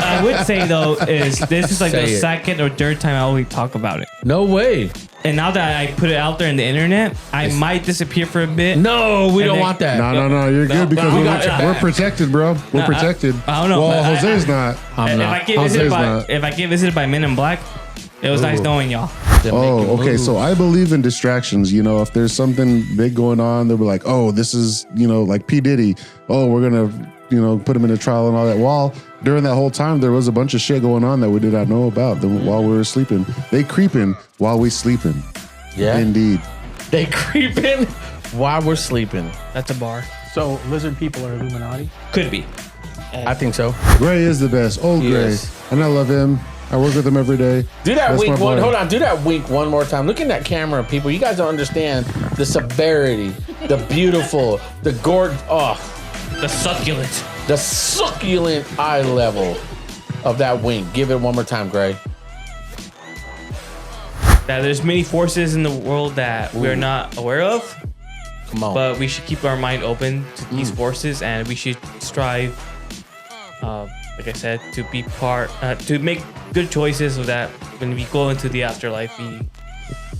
I would say though is this is like the second or third time I always talk about it. No way. And now that I put it out there in the internet, I might disappear for a bit. No, we don't want that. No, you're good because we're protected, bro. We're protected. I don't know. Well, Jose's not. I'm not. If I get visited by Men in Black, it was nice knowing y'all. Oh, okay. So I believe in distractions. You know, if there's something big going on, they'll be like, oh, this is, like P. Diddy. Oh, we're going to, put him in a trial and all that. While during that whole time, there was a bunch of shit going on that we did not know about while we were sleeping. They creeping while we sleeping. Yeah. Indeed. They creeping while we're sleeping. That's a bar. So lizard people are Illuminati? Could be. I think so. Gray is the best. Old Gray. And I love him. I work with him every day. Do that That's wink my one. boy. Hold on. Do that wink one more time. Look in that camera, people. You guys don't understand the severity, the beautiful, the gorgeous, The succulent. the succulent eye level of that wink. Give it one more time, Gray. That there's many forces in the world that we're not aware of. Come on. But we should keep our mind open to these forces, and we should strive, like I said, to be to make good choices so that when we go into the afterlife, we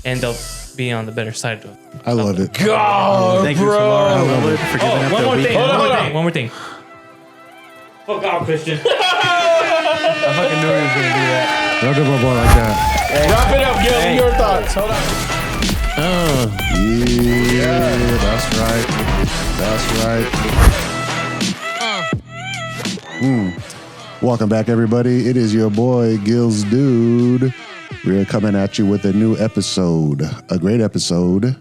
end up being on the better side of it. I love it. God, Thank you, bro. Samara, for giving up One the more week. thing. Hold on. One more thing. Fuck off, Christian. I fucking knew he was gonna do that. Don't do my boy like that. Wrap it up, Gil. Your thoughts. Hold on. Yeah, that's right. Welcome back, everybody. It is your boy, Gil's Dude. We're coming at you with a new episode, a great episode.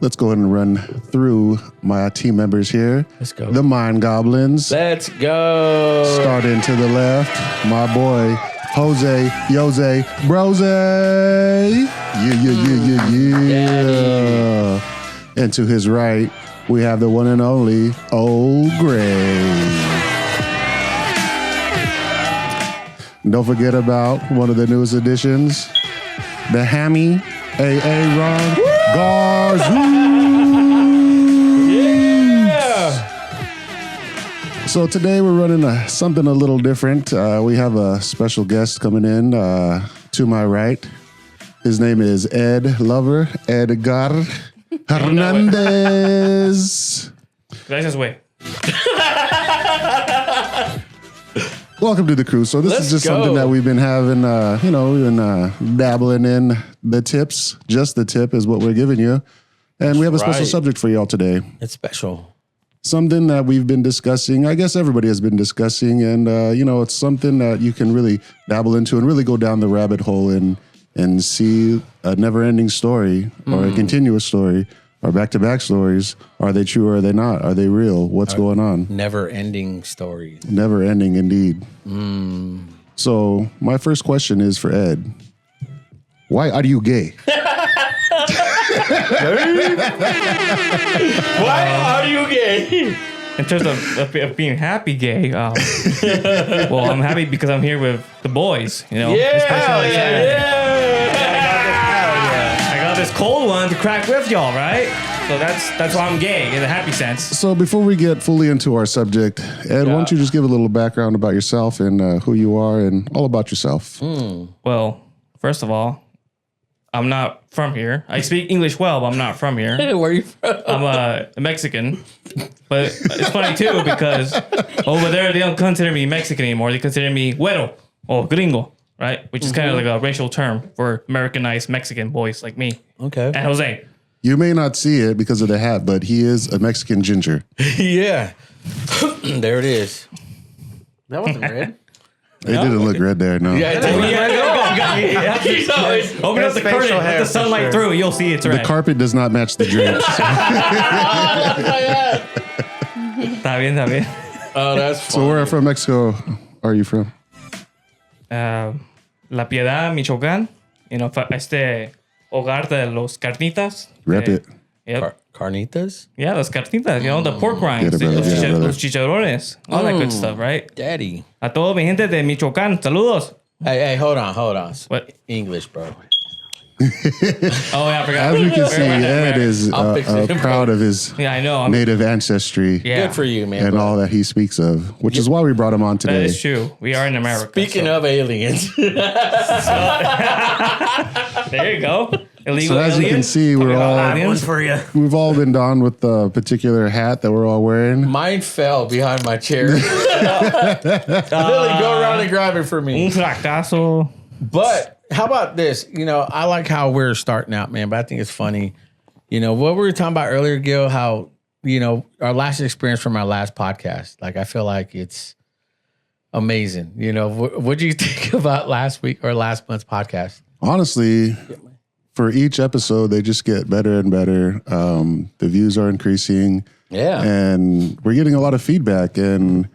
Let's go ahead and run through my team members here. Let's go. The Mind Goblins. Let's go. Starting to the left, my boy, Jose Brose. Yeah. And to his right, we have the one and only Old Gray. Don't forget about one of the newest additions, the Hammy A.A. Ron Garzoo. Yeah. So today we're running something a little different. We have a special guest coming in to my right. His name is Ed Lover, Edgar Hernandez. Gracias, way. Welcome to the crew. So this is just something that we've been having, we've been dabbling in the tips. Just the tip is what we're giving you. And we have a special subject for y'all today. It's special. Something that we've been discussing. I guess everybody has been discussing. And, it's something that you can really dabble into and really go down the rabbit hole and see a never-ending story or a continuous story or back-to-back stories. Are they true or are they not? Are they real? What's going on? Never-ending stories. Never-ending indeed. So my first question is for Ed. Why are you gay? Why are you gay? In terms of being happy gay, well, I'm happy because I'm here with the boys. Yeah. I got this cold one to crack with y'all, right? So that's why I'm gay in a happy sense. So before we get fully into our subject, Ed, why don't you just give a little background about yourself and who you are and all about yourself? Well, first of all, I'm not from here. I speak English well, but I'm not from here. Where are you from? I'm a Mexican. But it's funny too because over there they don't consider me Mexican anymore. They consider me güero or gringo, right? Which is kind of like a racial term for Americanized Mexican boys like me. Okay. And Jose. You may not see it because of the hat, but he is a Mexican ginger. Yeah. There it is. That wasn't red. It didn't look red there, no. Yeah, Open up the curtain, let the sunlight through. You'll see it's red. The carpet does not match the drapes. Está bien, está bien. Oh, that's funny. So where from Mexico are you from? La Piedad, Michoacán. Hogar de los carnitas. Rep it. Yep. Carnitas? Yeah, los carnitas, the pork rinds, Get it, brother. los chicharrones, all that good stuff, right? Daddy. A todo mi gente de Michoacán, saludos. Hey, hold on. What? English, bro. Oh, yeah, I forgot. As we can see, Ed is I'll fix it. proud of his Yeah, I know. native ancestry Yeah. Good for you, man. and all that he speaks of, which is why we brought him on That today. is true. We are in America. Speaking of aliens, There you go. Illegal So as you can aliens. see, Talking we're about all aliens. for you. we've all been donned with the particular hat that we're all wearing. mine fell behind my chair. Lily, go around and grab it for me. Un fracaso. But how about this? You know, I like how we're starting out, man, but I think it's funny. You know, what we were talking about earlier, Gil, how, you know, our last experience from our last podcast, like, I feel like it's amazing. You know, what do you think about last week or last month's podcast? Honestly, for each episode, they just get better and better. The views are increasing. Yeah. And we're getting a lot of feedback. And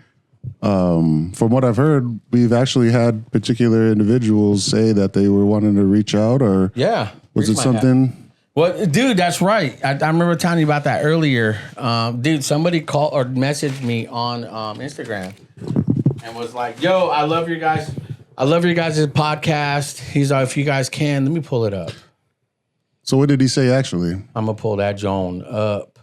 from what I've heard, we've actually had particular individuals say that they were wanting to reach out, or Yeah. was Here's it my hat. something? Well, dude, that's right. I remember telling you about that earlier. Dude, somebody called or messaged me on Instagram and was like, yo, I love your guys' podcast. He's like, if you guys can, let me pull it up. So what did he say actually? I'm going to pull that Joan up.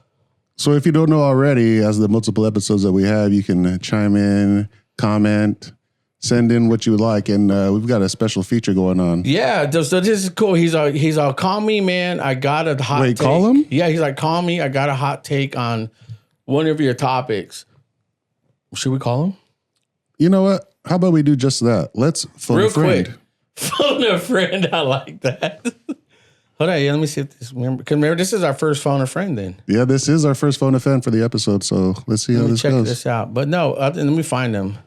So if you don't know already, as the multiple episodes that we have, you can chime in, comment, send in what you would like. And we've got a special feature going on. Yeah, so this is cool. He's all, call me, man. I got a hot Wait, take. call him? Yeah, he's like, call me. I got a hot take on one of your topics. Should we call him? You know what? How about we do just that? Let's phone Real a friend. quick. Phone a friend. I like that. Hold on, yeah, let me see if this. Remember, this is our first phone a friend. Then Yeah, this is our first phone a friend for the episode. So let's see how let me this check goes. this out. But no, let me find them.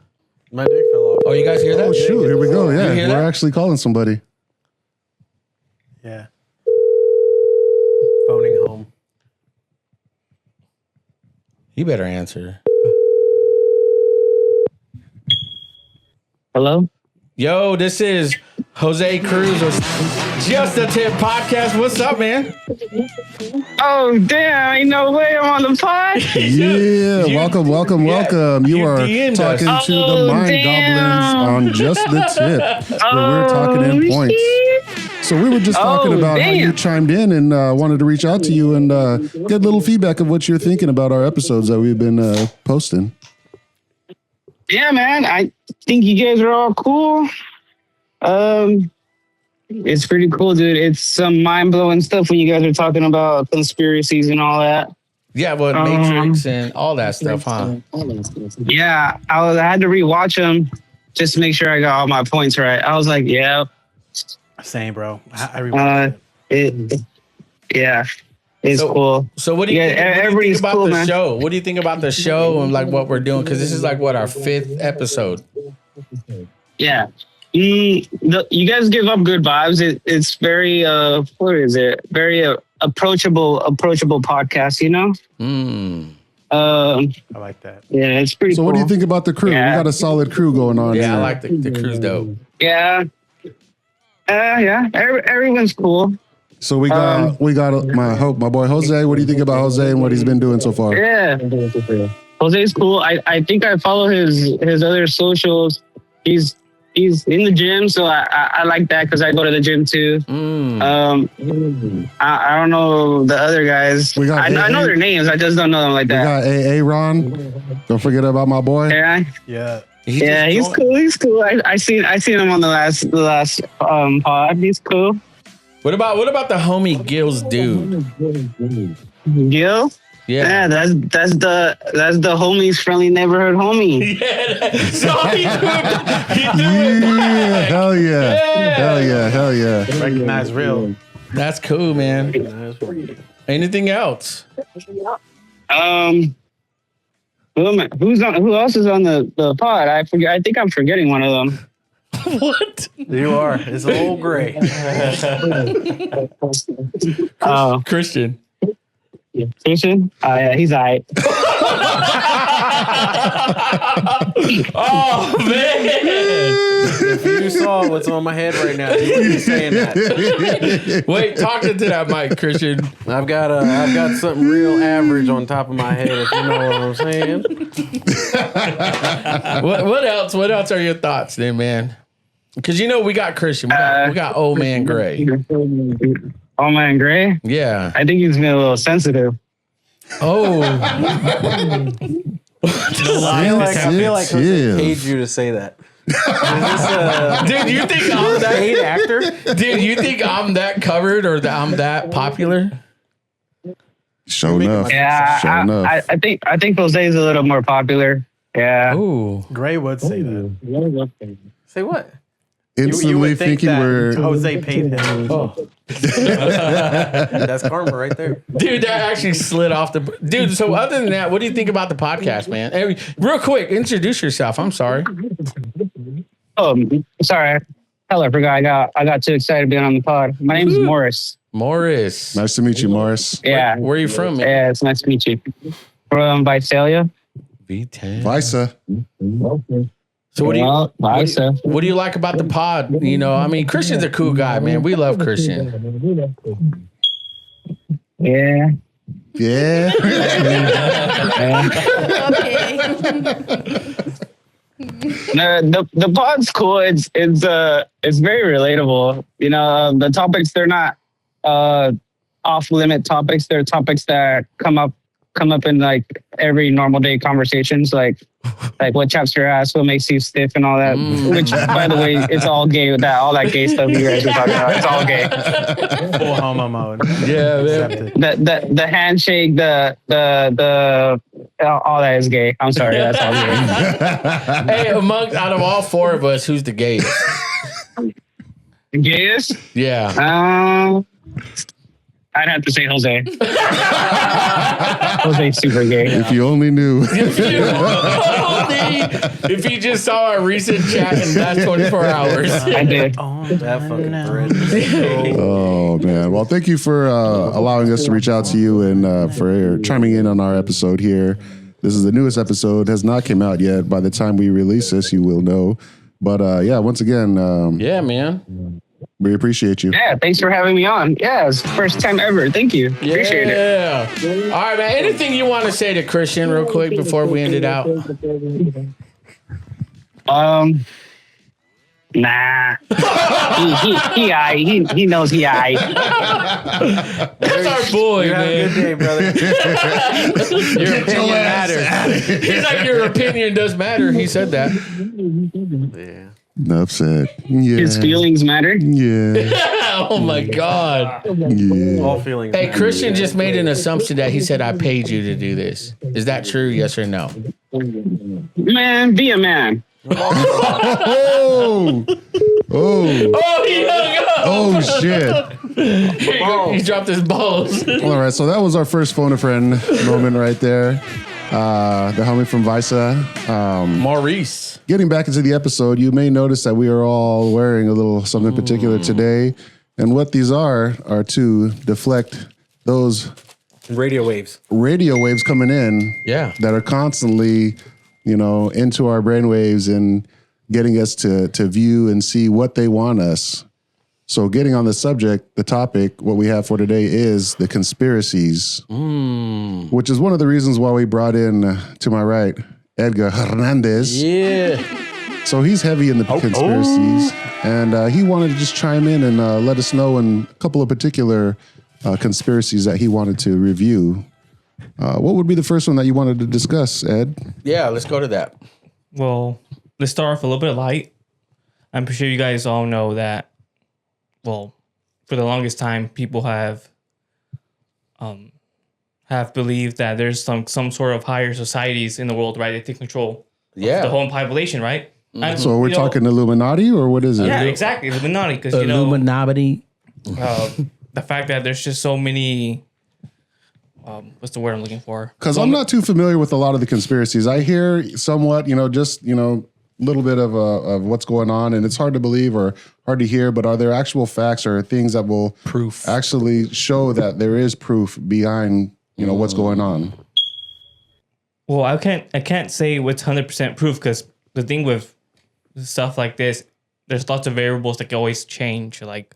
My dick fell off. Oh, you guys hear that? Oh shoot! Here we go. Yeah, hear we're that? actually calling somebody. Yeah. Phoning home. You better answer. Hello? Yo, this is Jose Cruz of Just a Tip Podcast. What's up, man? Oh, damn. Ain't no way I'm on the pod. Yeah, welcome. You you are DM'd us. talking to the Oh, Mind damn. Goblins on Just the Tip, where we're talking in points. shit. So we were just talking Oh, about how you damn. chimed in and wanted to reach out to you and get a little feedback of what you're thinking about our episodes that we've been posting. Yeah, man. I think you guys are all cool. It's pretty cool, dude. It's some mind-blowing stuff when you guys are talking about conspiracies and all that. Yeah, well, Matrix and all that stuff, huh? Yeah, I had to rewatch them just to make sure I got all my points right. I was like, yeah, Same, bro. I rewatched it. yeah, it's So- cool. So what do you Yeah, think, what do you think everybody's about cool, the man. show? What do you think about the show and like what we're doing? Because this is like what, our 5th episode. Yeah. You guys give up good vibes. It's very what is it? Very approachable podcast, you know? Mm. I like that. Yeah, it's pretty So cool. what do you think about the crew? Yeah. We got a solid crew going on Yeah, here. I like the cruise dope. Yeah. Yeah, everyone's cool. So we got my boy Jose. What do you think about Jose and what he's been doing so far? Yeah. Jose's cool. I think I follow his other socials. He's in the gym, so I like that because I go to the gym too. I don't know the other guys. We got I know their names. I just don't know them like We that. got AA Ron. Don't forget about my boy. Yeah, Yeah. he's cool. He's cool. I seen him on the last pod. He's cool. What about the homie Gil's dude? Gil. Yeah. Yeah, that's the homies friendly neighborhood homie. Yeah, hell yeah. Recognize real. That's cool, man. Anything else? Who else is on the pod? I forget. I think I'm forgetting one of them. What? You are. It's a little gray. Oh, Christian. Christian? Oh yeah, he's alright. Oh man! If you saw what's on my head right now, you would be saying that. Wait, talk into that mic, Christian. I've got something real average on top of my head, if you know what I'm saying. What else? What else are your thoughts, then, man? Because we got Christian. We got old man Gray. Oh man, Gray. Yeah. I think he's been a little sensitive. Oh. I feel like Jose paid you to say that. Dude, you think I'm that Paid actor? Dude, you think I'm that covered or that I'm that popular? Show enough. Yeah, Show enough. I think Jose is a little more popular. Yeah. Ooh. Gray would say that. Say what? Instantly You would think thinking that we're. Jose paid him. Oh. That's karma right there. Dude, that actually slid off the. Dude, so other than that, what do you think about the podcast, man? Hey, real quick, introduce yourself. I'm sorry. Oh, sorry. Hell, I forgot. I got too excited being on the pod. My name is Morris. Morris. Nice to meet you, Morris. Yeah. Where are you from, man? Yeah, it's nice to meet you. From Visalia. V10. Visa. So what do you Visa. what do you like about the pod? I mean, Christian's a cool guy, man. We love Christian. Yeah. Yeah. Okay. The pod's cool. It's very relatable. The topics, they're not off limit topics. They're topics that come up in like every normal day conversations, like what chaps your ass, what makes you stiff, and all that. Which, by the way, it's all gay with that. All that gay stuff you guys are talking about, it's all gay. Full homo mode. Yeah, man. Accepted. The handshake, the all that is gay. I'm sorry, that's all gay. Hey, out of all four of us, who's the gayest? Gayest? Yeah. I'd have to say Jose. Jose's super gay. If you only knew. If you just saw our recent chat in the last 24 hours. I did. That fucking thread. Oh man! Well, thank you for allowing us to reach out to you and for chiming in on our episode here. This is the newest episode; has not came out yet. By the time we release this, you will know. But yeah, once again, Yeah, man. we appreciate you. Yeah, thanks for having me on. Yeah, it's the first time ever. Thank you. Appreciate it. Yeah. All right, man. Anything you want to say to Christian real quick before we end it out? Nah. He knows he aight. That's our boy, You have a man. good day, brother. Your opinion matters. He's like, your opinion does matter. He said that. Yeah. Enough said. Yeah. His feelings matter. Yeah. Oh, my God. Yeah. All feelings. Hey, matter. Christian just made an assumption that he said, I paid you to do this. Is that true? Yes or no? Man, be a man. Oh. Oh. Oh, he hung up. Oh shit. He dropped his balls. All right, so that was our first phone a friend moment right there. The homie from Visa. Maurice. Getting back into the episode, you may notice that we are all wearing a little something particular today. And what these are to deflect those Radio waves. radio waves coming in Yeah. that are constantly, into our brainwaves and getting us to view and see what they want us. So getting on the subject, the topic, what we have for today is the conspiracies, which is one of the reasons why we brought in, to my right, Edgar Hernandez. Yeah. So he's heavy in the conspiracies, and he wanted to just chime in and let us know in a couple of particular conspiracies that he wanted to review. What would be the first one that you wanted to discuss, Ed? Yeah, let's go to that. Well, let's start off a little bit light. I'm pretty sure you guys all know that, well, for the longest time, people have believed that there's some sort of higher societies in the world, right? They take control of the whole population, right? And, So we're talking Illuminati, or what is it? Yeah, exactly. Illuminati, because Illuminati. the fact that there's just so many. What's the word I'm looking for? Because I'm not too familiar with a lot of the conspiracies. I hear somewhat, just little bit of what's going on, and it's hard to believe or hard to hear. But are there actual facts or things that will actually show that there is proof behind what's going on? Well, I can't say what's 100% proof, because the thing with stuff like this, there's lots of variables that can always change, like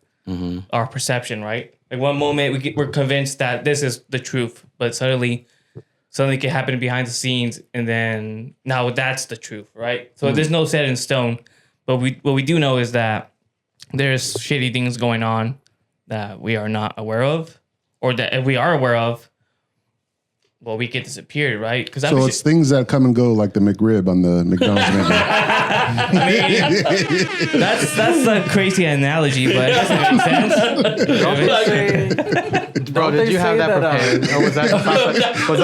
our perception, right? Like one moment we're convinced that this is the truth, but suddenly it can happen behind the scenes, and then now that's the truth, right? So there's no set in stone. But what we do know is that there's shady things going on that we are not aware of, or that if we are aware of, well, we get disappeared, right? Because So it's things that come and go, like the McRib on the McDonald's menu. that's a crazy analogy, but it doesn't make sense. Bro, did you have that prepared? Or was that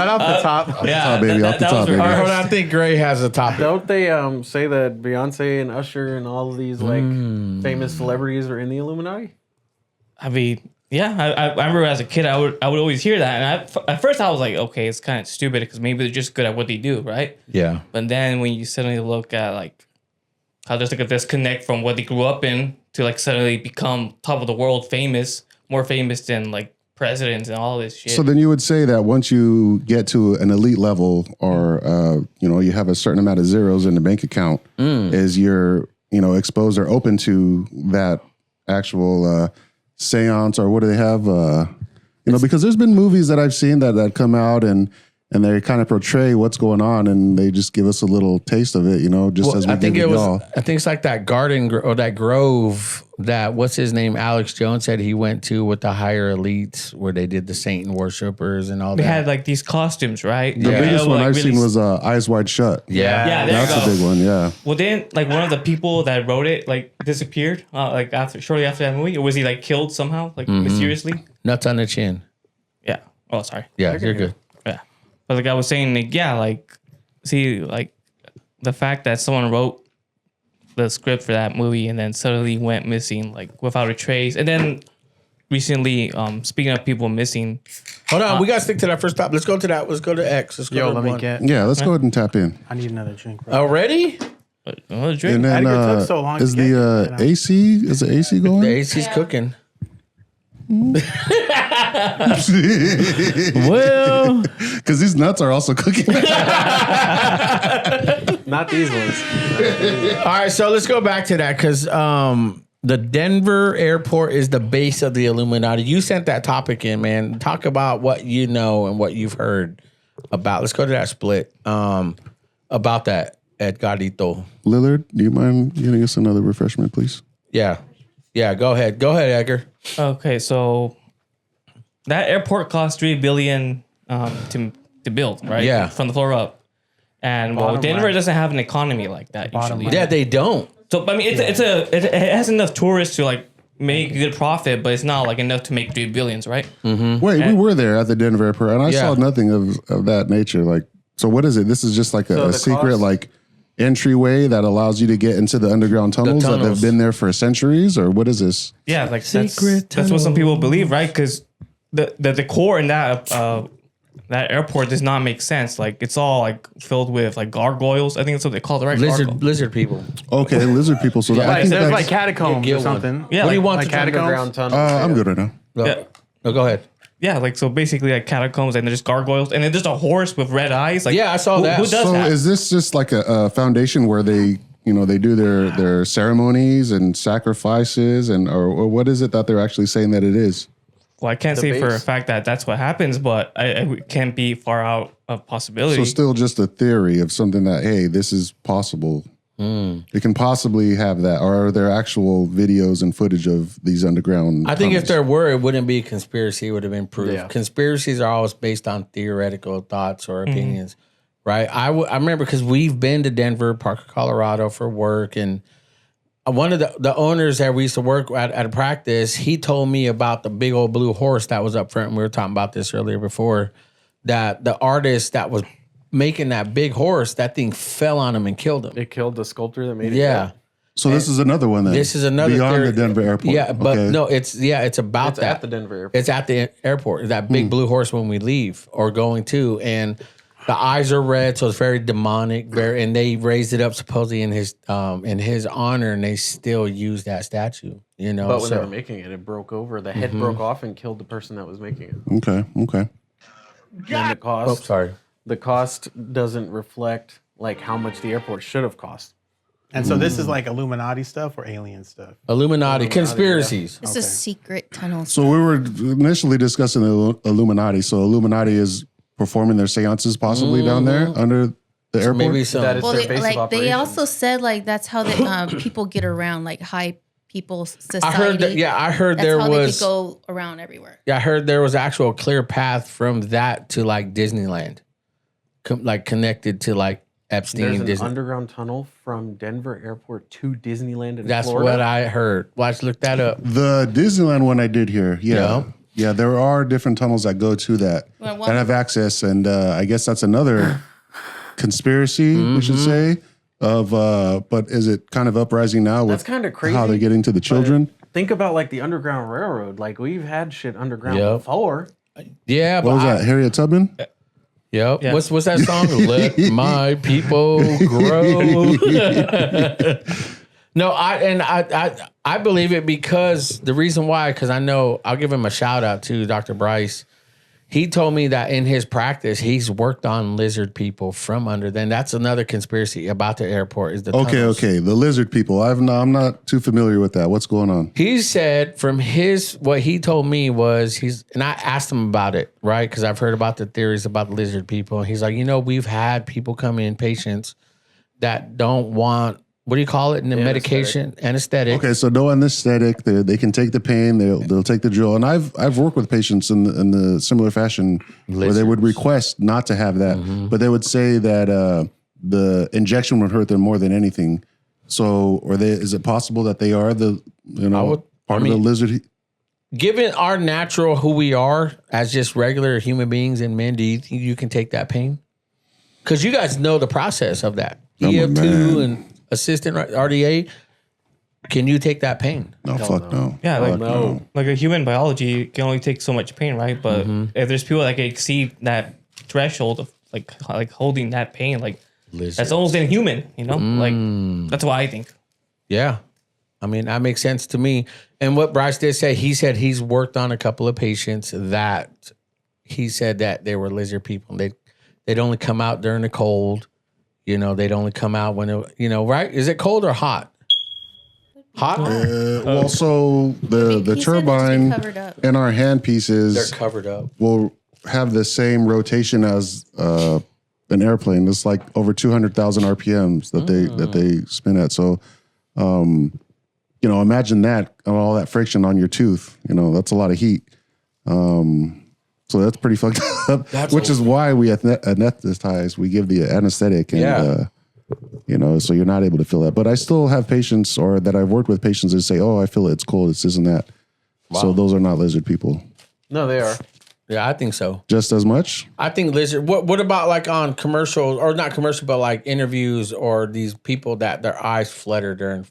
off the top? Yeah, baby, off the top, baby. All right, hold on. I think Gray has a topic. Don't they say that Beyonce and Usher and all of these like famous celebrities are in the Illuminati? I mean, yeah, I remember as a kid, I would always hear that, and at first I was like, okay, it's kind of stupid because maybe they're just good at what they do, right? Yeah. But then when you suddenly look at like how there's like a disconnect from what they grew up in to like suddenly become top of the world, famous, more famous than like presidents and all this shit. So then you would say that once you get to an elite level, or you have a certain amount of zeros in the bank account, is you're exposed or open to that actual seance, or what do they have? Because there's been movies that I've seen that come out and they kind of portray what's going on, and they just give us a little taste of it, just as we give it y'all. I think it's like that garden or that grove that, what's his name? Alex Jones said he went to with the higher elites where they did the Satan worshipers and all they that. had like these costumes, right? The biggest one I've seen was Eyes Wide Shut. Yeah, there That's you go. a big one, yeah. Well, then like one of the people that wrote it like disappeared like shortly after that movie, or was he like killed somehow, like mysteriously? Nuts on the chin. Yeah. Oh, sorry. Yeah, you're good. Yeah. But like I was saying, like, yeah, like, see, like the fact that someone wrote the script for that movie and then suddenly went missing, like without a trace. And then recently, speaking of people missing. Hold on, we got to stick to that first topic. Let's go to that. Let's go to X. Let's go Yo, to let me one. get. Yeah, let's go ahead and tap in. I need another drink, bro. Already? Another drink. And then Edgar took so long is to get the here, AC? Is the AC going? The AC's cooking. Well, Because these nuts are also cooking. Not these ones. All right, so let's go back to that because the Denver airport is the base of the Illuminati. You sent that topic in, man. Talk about what you know and what you've heard about. Let's go to that split about that, Edgarito. Lillard, do you mind getting us another refreshment, please? Yeah. Yeah, go ahead. Go ahead, Edgar. okay, so that airport cost $3 billion to build, right? Yeah. From the floor up. And well, Bottom Denver line. doesn't have an economy like that Bottom usually. line. Yeah, they don't. So I mean, it has enough tourists to like make a good profit, but it's not like enough to make $3 billion, right? Wait, we were there at the Denver airport, and I Yeah. saw nothing of that nature. Like, so what is it? This is just like So a the secret, cost- like entryway that allows you to get into the underground tunnels that tunnels. have been there for centuries, or what is this? Yeah, like Secret that's what some people believe, right? Because the decor in that that airport does not make sense. Like it's all like filled with like gargoyles. I think that's what they call it, right? Lizard people. Okay, lizard people. So that, I Like, think there's that's, like catacombs get or one. something. Yeah, What do you like- want like to talk catacombs? Underground tunnel. I'm good right now. Yeah. No, go ahead. Yeah, like so basically like catacombs and there's gargoyles and then there's a horse with red eyes. Like Yeah, I saw that. Who does So that? is this just like a foundation where they do their ceremonies and sacrifices, and or what is it that they're actually saying that it is? Well, I can't say for a base. fact that that's what happens, but I can't be far out of possibility. So still just a theory of something that, hey, this is possible. It can possibly have that. Or are there actual videos and footage of these underground I think if tunnels? there were, it wouldn't be a conspiracy. It would have been proved. Yeah. Conspiracies are always based on theoretical thoughts or opinions, right? I remember because we've been to Denver, Parker, Colorado for work, and one of the owners that we used to work at a practice, he told me about the big old blue horse that was up front. And we were talking about this earlier before, that the artist that was making that big horse, that thing fell on him and killed him. It killed the sculptor that made it. Yeah. So this is another one then. This is another beyond theory. the Denver airport. Yeah, but Okay. no, it's about It's that. at the Denver airport. It's at the airport. That big blue horse when we leave or going to, and the eyes are red, so it's very demonic. And they raised it up supposedly in his honor, and they still use that statue. You know, But when they so were making it, it broke over. The head broke off and killed the person that was making it. Okay. And the cost, sorry. the cost doesn't reflect like how much the airport should have cost. And so this is like Illuminati stuff or alien stuff. Illuminati conspiracies. It's a secret tunnel. So we were initially discussing the Illuminati. So Illuminati is performing their seances possibly down there under the The airport? maybe some. That is Well, their base of they operations. also said like that's how the people get around, like high people society. I heard that. Yeah, I heard that's there how was. they could go around everywhere. Yeah, I heard there was actual clear path from that to like Disneyland, like connected to like Epstein. There's an Disney. underground tunnel from Denver Airport to Disneyland in That's Florida. what I heard. Watch, look that up. The Disneyland one I did here. Yeah. Yeah. Yeah, there are different tunnels that go to that Well, that have access. And I guess that's another conspiracy, we should say, of but is it kind of uprising now with That's kind of crazy. how they're getting to the children? Think about like the Underground Railroad. Like we've had shit underground Yep. before. Yeah, What but was that, Harriet Tubman? Yep. Yeah. What's that song? Let my people grow. No, I believe it because the reason why, because I know I'll give him a shout out to Dr. Bryce. He told me that in his practice, he's worked on lizard people from under. Then that's another conspiracy about the airport is the tunnels. Okay. The lizard people. I'm not too familiar with that. What's going on? He said from what he told me was and I asked him about it, right? Because I've heard about the theories about lizard people. And he's like, we've had people come in, patients that don't want, what do you call it? In the medication, anesthetic. Okay, so no anesthetic. They can take the pain. They'll take the drill. And I've worked with patients in the similar fashion where they would request not to have that, but they would say that the injection would hurt them more than anything. So, is it possible that they are the part of the lizard? Given our natural who we are as just regular human beings and men, do you think you can take that pain? Because you guys know the process of that. Oh, EF2 and assistant RDA. Can you take that pain? No, fuck no. Yeah, Fuck like like a human biology can only take so much pain, right? But if there's people that can exceed that threshold of like holding that pain, like that's almost inhuman, Like that's what I think. Yeah. I mean, that makes sense to me. And what Bryce did say, he said he's worked on a couple of patients that he said that they were lizard people. They'd only come out during the cold. They'd only come out when right? Is it cold or hot? Hot? Well, so the He said they should be turbine covered up. and our hand pieces They're covered up. will have the same rotation as an airplane. It's like over 200,000 RPMs that they spin at. So, imagine that all that friction on your tooth. That's a lot of heat. So that's pretty fucked up. Which is why we anesthetize. We give the anesthetic, and so you're not able to feel that. But I still have patients, or that I've worked with patients, that say, "Oh, I feel it. It's cold. It's this and that." Wow. So those are not lizard people. No, they are. Yeah, I think so. Just as much. I think lizard. What about like on commercials, or not commercial, but like interviews, or these people that their eyes flutter during?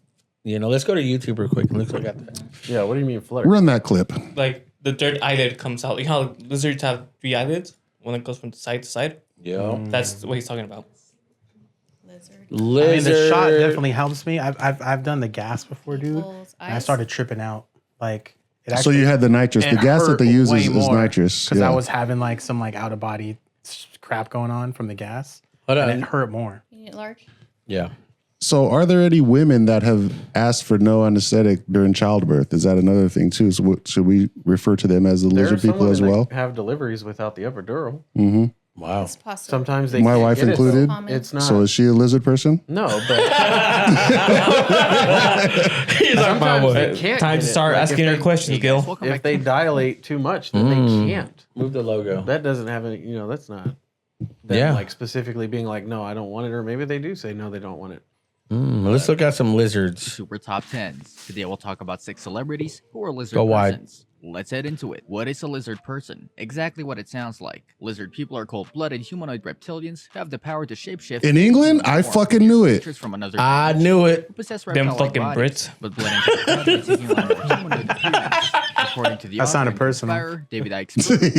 Let's go to YouTube real quick and let's look at that. Yeah, what do you mean flutter? Run that clip. Like the third eyelid comes out. Like how lizards have 3 eyelids, one that goes from side to side. Yeah, That's what he's talking about. Lizard. I mean, the shot Lizard. definitely helps me. I've done the gas before, dude. People's And I eyes. started tripping out. Like it So actually, you had the nitrous. The and it gas that hurt they use way is more nitrous. because Yeah. I was having like some like out of body crap going on from the gas, Hold and on. it hurt more. You need it large. Yeah. So are there any women that have asked for no anesthetic during childbirth? Is that another thing too? So should we refer to them as the There are lizard some people as women well? that have deliveries without the epidural. Wow. It's possible. Sometimes they My can't wife get it, though. included. Common. It's not. So is she a lizard person? no, but He's like, sometimes they can't time get to it. start Like, if asking her they- questions, Gil. Welcome if back they to dilate too much, then they can't. Move the logo. That doesn't have any. That's not. Them, Yeah. Like specifically being like, no, I don't want it, or maybe they do say no, they don't want it. Let's look at some lizards. Super Top 10s. Today we'll talk about 6 celebrities who are lizard Go wide. persons. Let's head into it. What is a lizard person? Exactly what it sounds like. Lizard people are cold-blooded humanoid reptilians who have the power to shapeshift. In England? I fucking knew it. Creatures from another I dimension knew it. who possess Them reptile-like fucking bodies, Brits. but blend into the bodies of humanoid appearance. According to the That sounded author and personal. inspirer, David Icke's book, The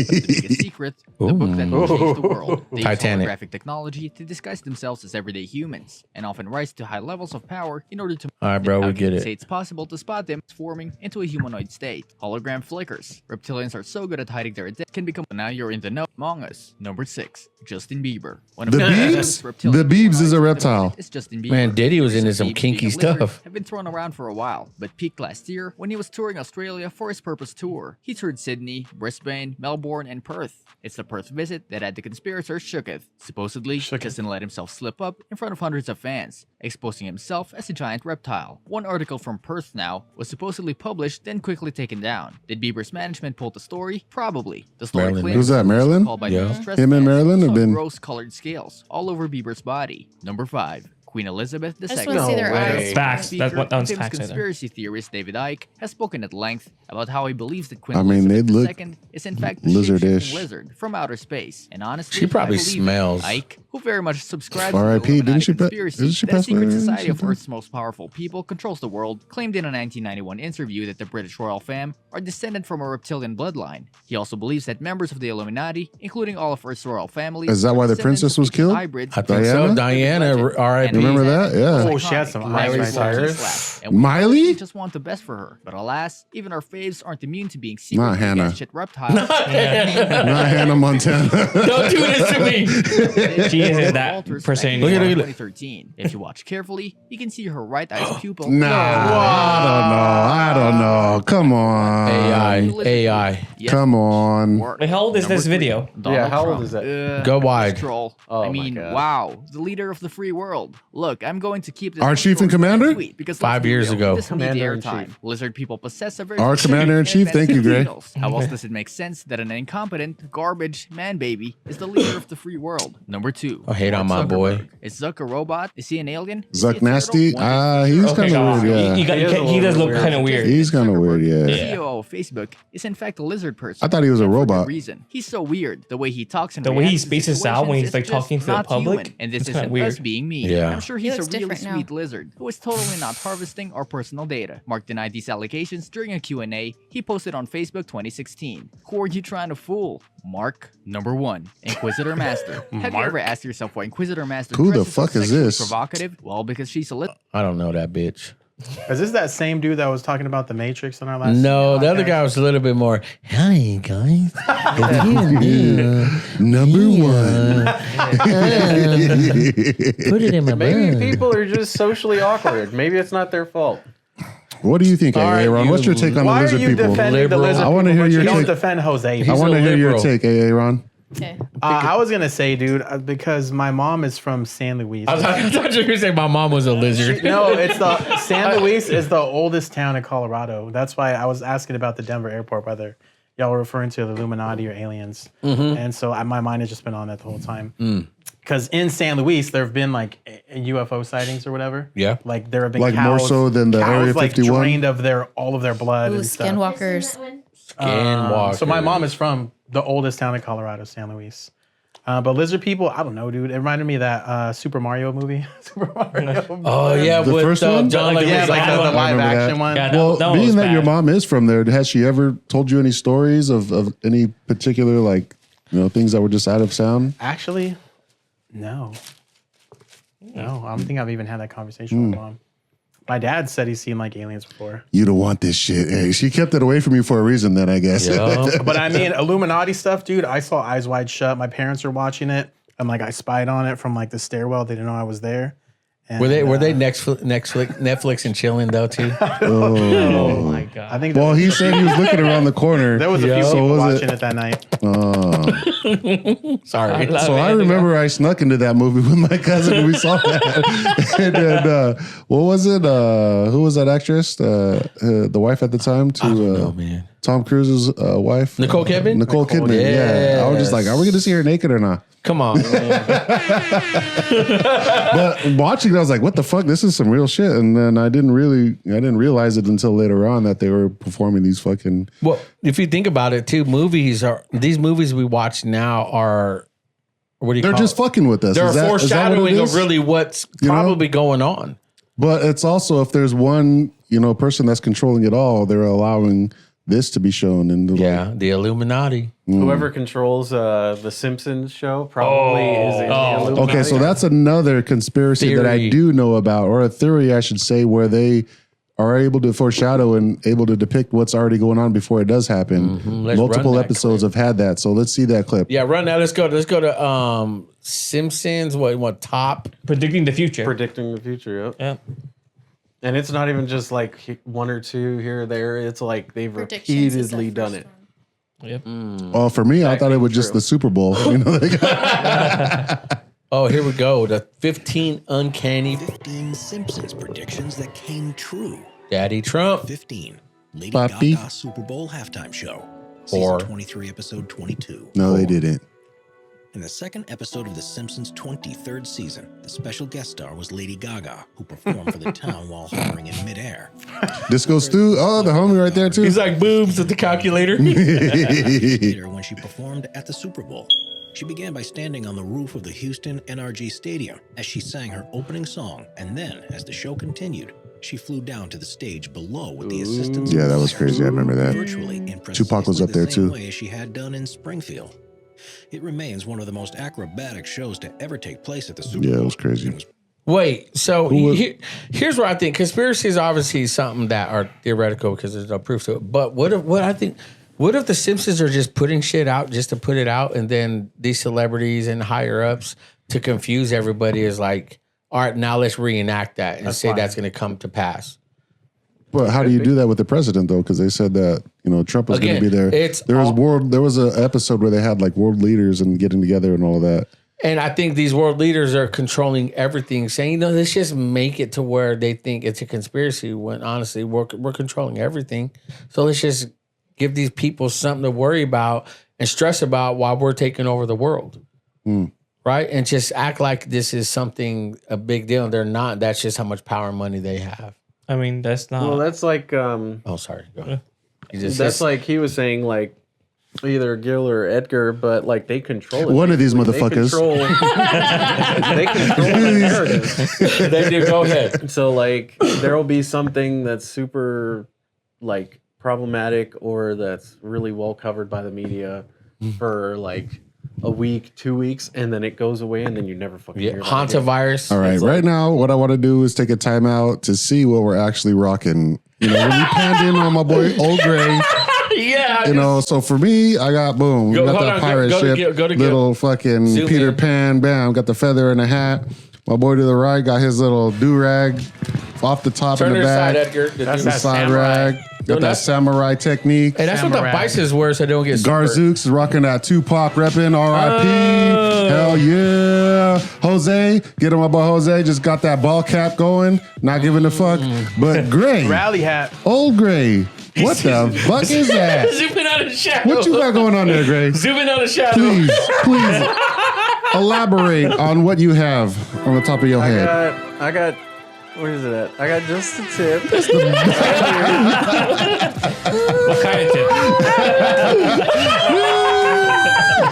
Biggest Secret, the book that will change the world. They use Titanic. holographic technology to disguise themselves as everyday humans, and often rise to high levels of power in order to. All right, bro, we get Say it. it's possible to spot them forming into a humanoid state. Hologram flickers. Reptilians are so good at hiding their identity can become. Now you're in the know. Among Us. Number 6. Justin Bieber. One of The the Biebs? reptilian The Biebs is a humanoids reptile. Is Justin Bieber. Man, Diddy was into Rumors of some Biebs kinky being a lizard stuff. Have been thrown around for a while, but peaked last year when he was touring Australia for his purpose. Octopus tour. He toured Sydney, Brisbane, Melbourne, and Perth. It's the Perth visit that had the conspirators shooketh. Supposedly, Justin let himself slip up in front of hundreds of fans, exposing himself as a giant reptile. One article from Perth Now was supposedly published, then quickly taken down. Did Bieber's management pull the story? Probably. The story Marilyn. claims Who's that, Marilyn? called by Yeah. distressed Him and fans Marilyn have saw been- rose-colored scales all over Bieber's body. Number 5. Queen Elizabeth II. I just want to see their way. eyes. Facts. That's what that one's famous facts right there. conspiracy theorist David Icke has spoken at length about how he believes that Queen I mean, they Elizabeth look II is in fact the lizardish. shape-shifting lizard from outer space. And honestly, She probably I believe it. smells. Icke, who very much subscribes to R.I.P., the Illuminati didn't she pa- conspiracy isn't she that a pass secret away? society of She Earth's most powerful people controls the world, claimed in a 1991 interview that the British royal fam are descended from a reptilian bloodline. He also believes that members of the Illuminati, including all of Earth's royal families, Is that why are the descendants princess of was ancient killed? hybrids I think Diana? so. Diana, R.I.P. Remember that? Yeah. Oh, she had some eyes Miley right there. Cyrus. And we Miley? just want the best for her. But alas, even our faves aren't immune to being Not secretly Hannah. against shit reptiles. Not Hannah Montana. Don't do this to me. She isn't that Walters person back in anymore. Look at it. 2013. If you watch carefully, you can see her right eye's pupil. Nah, I don't know. Come on. AI. Yes, Come on. work. Wait, how old is Number this 3, video? Donald Yeah, how old Trump. is that? Go wide. Troll. Oh I my mean, God. wow, the leader of the free world. Look, I'm going to keep this Our one chief and short commander? sweet because 5 let's be years real, ago. this will need the Commander-in-chief. airtime. Lizard people possess a very Our specific commander-in-chief, and thank you, Gray. skills. How else does it make sense that an incompetent, garbage man baby is the leader of the free world? Number 2. I hate on Mark my boy. Zuckerberg. Is Zuck a robot? Is he an alien? Is he a Zuck Nasty? turtle? He's Okay, kind of weird, yeah. He does look kind of weird. He's kind of weird, The yeah. CEO of Facebook is in fact a lizard person. I thought he was a And for good robot. reason. He's so weird. The way he talks and The way he reacts to spaces out when he's, situations like, is just talking to the not public, human. And this it's kinda isn't weird. us being mean. Yeah. I'm sure He he's a looks really different now. sweet lizard who is totally not harvesting our personal data. Mark denied these allegations during a Q&A he posted on Facebook 2016. Who are you trying to fool? Mark. Number 1. Inquisitor Master. Have you ever asked yourself why Inquisitor Master Who the dresses so fuck is sexually this? provocative? Well, because she's a lizard. I don't know that bitch. Is this that same dude that was talking about the Matrix on our last? No, the other podcast? guy was a little bit more. Hi guys. If you knew, Number one. put it in my Maybe butt. people are just socially awkward. Maybe it's not their fault. What do you think, All right, Aaron? What's your you- take on the Why are lizard you people? defending the Liberal. lizard I wanna people, hear but your you don't take. defend Jose? I want to a hear your liberal. take, Aaron. Okay. I was gonna say, dude, because my mom is from San Luis. I thought you were gonna say my mom was a lizard. No, it's the San Luis is the oldest town in Colorado. That's why I was asking about the Denver airport, whether y'all were referring to the Illuminati or aliens. And so my mind has just been on that the whole time. Because in San Luis, there have been like UFO sightings or whatever. Yeah. Like there have been Like cows, more so than the cows, Area like 51? drained of all of their blood Ooh, and stuff. skinwalkers. Skinwalker. So my mom is from the oldest town in Colorado, San Luis. But lizard people, I don't know, dude. It reminded me of that Super Mario movie. Super Mario. Oh yeah, The with first one? John Like the- Yeah, Leguizamo. like the I live remember action that. one. Yeah, Well, that one being was that your bad. mom is from there, has she ever told you any stories of any particular, like, things that were just out of sound? Actually, no. No, I don't think I've even had that conversation with mom. My dad said he's seen like aliens before. You don't want this shit. Hey, she kept it away from you for a reason then, I guess. Yeah. But I mean, Illuminati stuff, dude, I saw Eyes Wide Shut. My parents were watching it. And like I spied on it from like the stairwell. They didn't know I was there. And, Were they Netflix and chilling though too? Oh my god. I think Well, he said he was looking around the corner. there was a Yeah. few So people was watching it that night. Sorry. So I remember I snuck into that movie with my cousin and we saw that. And then, what was it? Who was that actress? The wife at the time to Oh man. Tom Cruise's wife? Nicole Kidman? Nicole Kidman, yeah. I was just like, are we going to see her naked or not? Come on, man. But watching it, I was like, what the fuck? This is some real shit. And then I didn't realize it until later on that they were performing these fucking... Well, if you think about it too, these movies we watch now are what do you They're call just it? fucking with us. They're Is that what it foreshadowing of is? really what's You know? probably going on. But it's also, if there's one, person that's controlling it all, they're allowing this to be shown. And Yeah, the Illuminati. Whoever controls the Simpsons show probably is in the Illuminati. Okay, so that's another conspiracy that I Theory. do know about, or a theory, I should say, where they are able to foreshadow and able to depict what's already going on before it does happen. Let's Multiple run that episodes have had that, so let's see that clip. Yeah, run now. Let's go to Simpsons. What top? Predicting the future. predicting the future. Yep. Yeah. And it's not even just like one or two here or there. It's like they've Predictions is repeatedly that done first it. one. Yep. Oh, for me, I thought it was just true. the Super Bowl. You know, they got, Oh, here we go. The 15 uncanny 15 Simpsons predictions that came true. Daddy Trump. 15. Lady Papi. Gaga Super Bowl halftime show. Or- Season 23, episode 22. no, they didn't. In the second episode of The Simpsons' 23rd season, the special guest star was Lady Gaga, who performed for the town while hovering in midair. Disco Stu. Oh, the homie right there too. He's like boobs with the calculator. Later, when she performed at the Super Bowl, she began by standing on the roof of the Houston NRG Stadium as she sang her opening song, and then, as the show continued, she flew down to the stage below with the assistance. Yeah, of that was dancers, crazy. I remember that. Virtually in Tupac was precisely up there, the same too. way as she had done in Springfield. It remains one of the most acrobatic shows to ever take place at the Super Bowl. Yeah, it was crazy. Wait, so Who was- here's what I think. Conspiracy is obviously something that are theoretical because there's no proof to it. But what if the Simpsons are just putting shit out just to put it out, and then these celebrities and higher ups to confuse everybody is like, all right, now let's reenact that and say that's going to come to pass. But how do you do that with the president though? Because they said that Trump was going to Again, be there. it's There all- was an episode where they had like world leaders and getting together and all of that. And I think these world leaders are controlling everything, saying, no, let's just make it to where they think it's a conspiracy when honestly we're controlling everything. So let's just give these people something to worry about and stress about while we're taking over the world. Right? And just act like this is something, a big deal. They're not. That's just how much power and money they have. I mean, that's not. Well, that's like Oh, sorry. Go ahead. You just- that's like he was saying like either Gil or Edgar, but like they control it. One of these basically. motherfuckers. They control the narrative. they do. Go ahead. So like there will be something that's super like problematic or that's really well covered by the media for like a week, 2 weeks, and then it goes away, and then you never fucking Yeah. hear about it. Hantavirus. All right, It's like- right now, what I want to do is take a time out to see what we're actually rocking. When you panned in on my boy Old Gray, Yeah. so for me, I got boom. Go- got hold that on, pirate go to ship, Gil, go to Gil. little fucking Zoom Peter in. Pan, bam, got the feather in the hat. My boy to the right got his little do-rag off the top Turn and to the the side, back. Edgar. That's The that side samurai. rag. Got that that's- samurai technique. Hey, that's what the Samurai. Bisons wear so they don't get sunburned. Garzooks is rocking that Tupac repping, R.I.P. Oh. Hell yeah. Jose, get him my boy Jose, just got that ball cap going, not giving a fuck. But Gray, Rally hat. Old Gray, what the fuck is that? Zooming out of shadow. What you got going on there, Gray? Zooming out of shadow. Please elaborate on what you have on the top of your head. I got. Where is it at? I got just the tip. What kind of tip?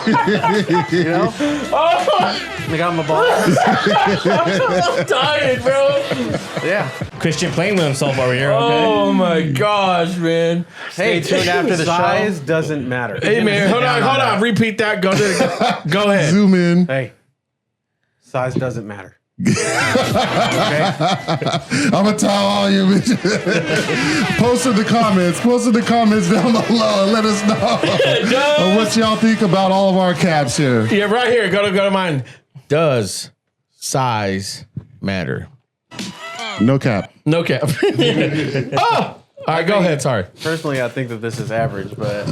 You know? I got my balls. I'm dying, bro. Yeah. Christian playing with himself over here. Okay. Oh my gosh, man. Hey, Stay tuned after the size show. doesn't matter. Hey, man, hold on. Repeat that. Go ahead. Zoom in. Hey, size doesn't matter. I'm gonna tell all you bitches. Post in the comments down below and let us know what y'all think about all of our caps here. Yeah, right here. Go to mine. Does size matter? No cap. No cap. Oh! All right, go ahead. Sorry. Personally, I think that this is average, but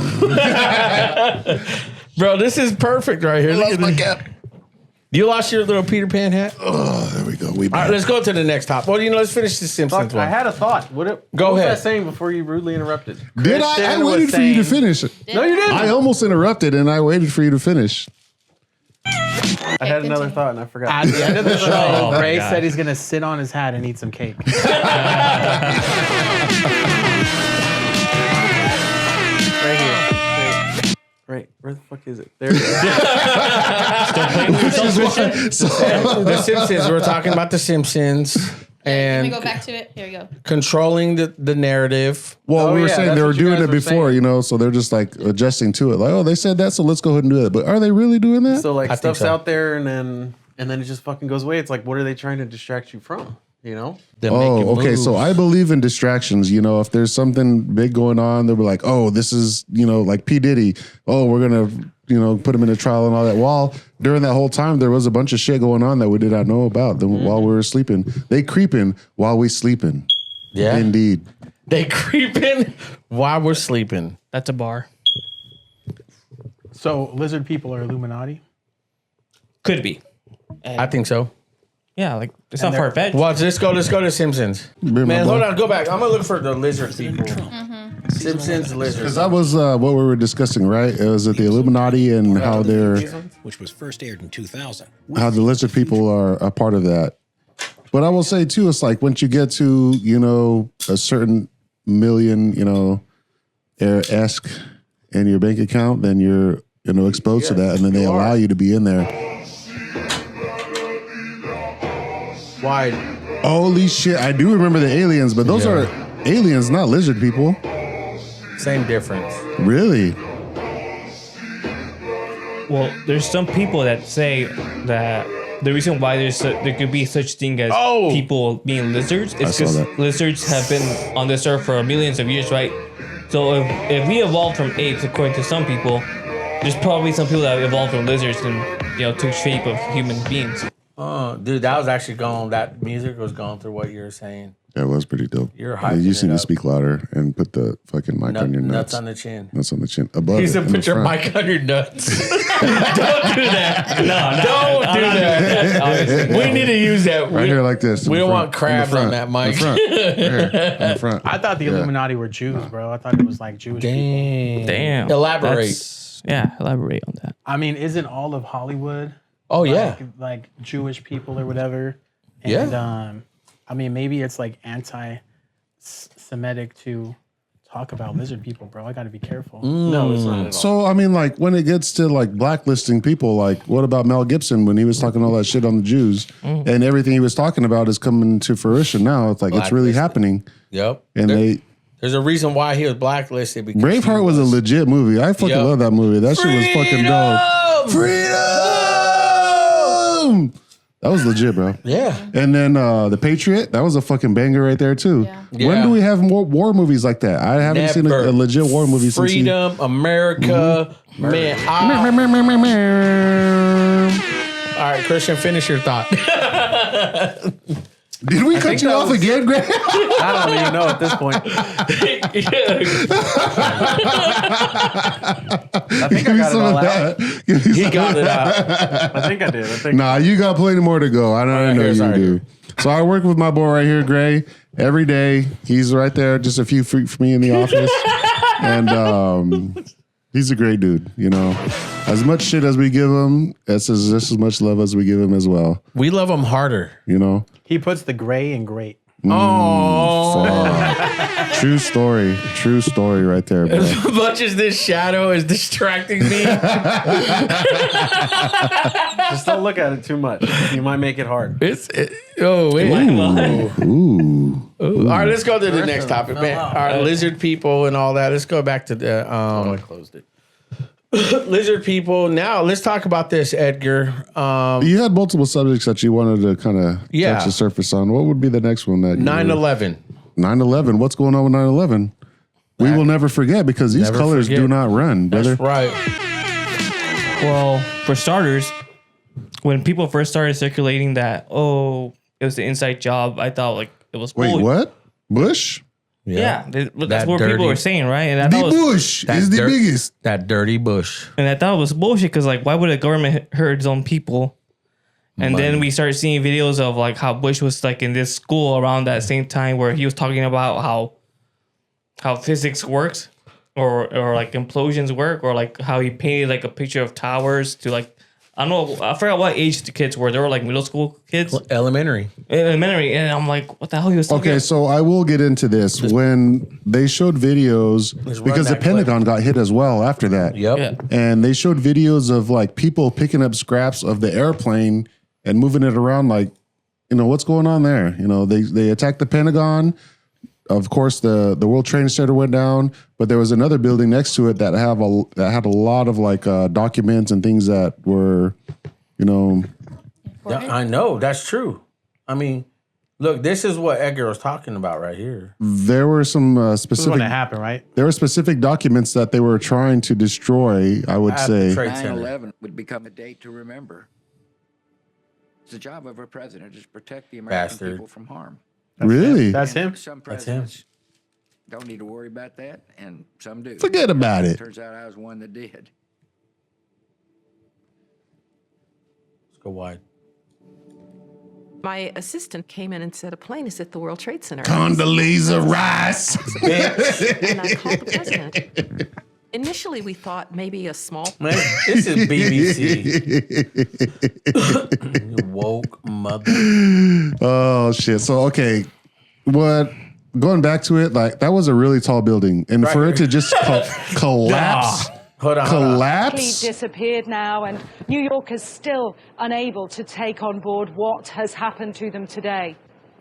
Bro, this is perfect right here. Look at this. cap. You lost your little Peter Pan hat? All Oh, there we go. We right, let's go to the next top. Well, let's finish the Simpsons fuck, I one. had a thought. Go what ahead. was I saying before you rudely interrupted? Did I? I Christian was waited for you to saying- finish. No, you didn't. I almost interrupted and I waited for you to finish. I had another thought and I forgot. At the end of the Oh show, my Ray God. said he's gonna sit on his hat and eat some cake. Right here. Right. Where the fuck is it? There it is. The Simpsons. We're talking about the Simpsons Let me and go back to it. Here we go. controlling the narrative. Well, Oh, we were yeah, saying that's they were what you doing guys it were before, saying. so they're just like adjusting to it. Like, oh, they said that, so let's go ahead and do it. But are they really doing that? So like I think stuff's so. out there and then it just fucking goes away. It's like, what are they trying to distract you from? You know? Them Oh, making okay. So moves. I believe in distractions. If there's something big going on, they'll be like, oh, this is, like P. Diddy. Oh, we're going to, put him in a trial and all that. While during that whole time, there was a bunch of shit going on that we did not know about while we were sleeping. They creeping while we sleeping. Yeah. Indeed. They creeping while we're sleeping. That's a bar. So lizard people are Illuminati. Could be. I think so. Yeah, like it's And not far fetched. Watch, let's go to Simpsons. Bring my Man, boy. hold on, go back. I'm gonna look for the lizard people. Simpsons lizard. Because that was what we were discussing, right? It was at the Illuminati and how which was first aired in 2000. how the lizard people are a part of that. But I will say too, it's like once you get to, a certain million, esque in your bank account, then you're, exposed to that, and then they allow you to be in there. Why? Holy shit. I do remember the aliens, but those are aliens, not lizard people. Same difference. Really? Well, there's some people that say that the reason why there could be such thing as people being lizards is saw because that. lizards have been on this earth for millions of years, right? So if we evolved from apes, according to some people, there's probably some people that evolved from lizards and took shape of human beings. Oh, dude, that was actually going. That music was going through what you were saying. That was pretty dope. You're You just hyping need it to up. speak louder and put the fucking mic on your nuts. Nuts on the chin. Nuts on the chin. Above He it. said, in the "Put your front. mic on your nuts." Don't do that. No, Don't do that. Obviously. We need to use that. Right here like this. in We the don't front, want crabs in the on front, that mic. In the front. Right here, in the front. I thought the Illuminati were Jews, bro. I thought it was like Jewish people. Damn. Elaborate. Elaborate on that. I mean, isn't all of Hollywood Oh yeah. like Jewish people or whatever? Yeah. And I mean, maybe it's like anti-Semitic to talk about lizard people, bro. I got to be careful. No, it's not at all. So, I mean, like, when it gets to, like, blacklisting people, like, what about Mel Gibson when he was talking all that shit on the Jews? And everything he was talking about is coming to fruition now. It's like, it's really Blacklisted. happening. Yep. And There's a reason why he was blacklisted. Because Braveheart was a legit movie. I fucking Yep. love that movie. That shit was fucking dope. Freedom! That was legit, bro. Yeah. And then The Patriot, that was a fucking banger right there, too. Yeah. When do we have more war movies like that? I haven't seen Never. a legit war movie since he- Freedom, America, man. All right, Christian, finish your thought. Did we cut you off again, Greg? I don't even know at this point. I think I got it all out. He got it out. I think I did. I think Nah, you got plenty more to go. I know here's you our do. So I work with my boy right here, Gray, every day. He's right there, just a few feet from me in the office. And he's a great dude, As much shit as we give him, that's just as much love as we give him as well, We love him harder. he puts the gray in great. Oh. True story right there, bro. As much as this shadow is distracting me, Just don't look at it too much. You might make it hard. oh wait. Ooh. All right, let's go to the next topic, man. All right, lizard people and all that. Let's go back to the I closed it. lizard people. Now let's talk about this, Edgar. You had multiple subjects that you wanted to kind of Yeah. touch the surface on. What would be the next one? That 9/11. 9/11. What's going on with 9/11? We will never forget because these Never colors forget. do not run, brother. That's right. Well, for starters, when people first started circulating that, it was the inside job, I thought like it was Wait, bull- what? Bush? Yeah, that's That what dirty- people were saying, right? And I The thought it was, Bush is the dirt- biggest. That dirty bush. and I thought it was bullshit because like, why would a government hurt its own people? And then we started seeing videos of like how Bush was like in this school around that same time where he was talking about how physics works or like implosions work or like how he painted like a picture of towers to like I don't know I forgot what age the kids were. They were like middle school kids, Elementary. elementary, and I'm like, what the hell he was talking Okay, about? so I will get into this. When they showed videos, run because the that clip. Pentagon got hit as well after that. Yep. Yeah. And they showed videos of like people picking up scraps of the airplane and moving it around like, what's going on there? They attacked the Pentagon. Of course, the World Trade Center went down, but there was another building next to it that had a lot of like documents and things that were, Yeah, I know. That's true. I mean, look, this is what Edgar was talking about right here. there were some This is specific going to happen, right? there were specific documents that they were trying to destroy. I would At the say. Trade Center. 9/11 would become a date to remember. It's the job of a president is to protect the American Bastard. people from harm. Really? That's him. Some That's him. presidents don't need to worry about that, and some do. Forget about it. Turns out I was one that did. Let's go wide. My assistant came in and said a plane is at the World Trade Center. Condoleezza Rice. And I called the president. Initially, we thought maybe a small. Man, this is BBC. You woke mother. Oh shit. So okay, going back to it, like that was a really tall building, and for it to just collapse, collapse. Disappeared now, and New York is still unable to take on board what has happened to them today.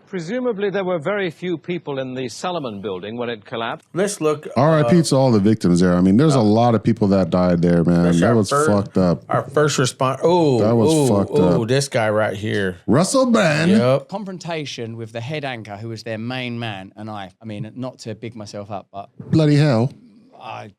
Presumably, there were very few people in the Salomon building when it collapsed. Let's look. R.I.P. to all the victims there. I mean, there's a lot of people that died there, man. That was fucked up. Our first response. Oh, that was fucked up. Oh, this guy right here, Russell Brand. Yep. Confrontation with the head anchor, who was their main man, and I mean, not to big myself up, but Bloody hell. I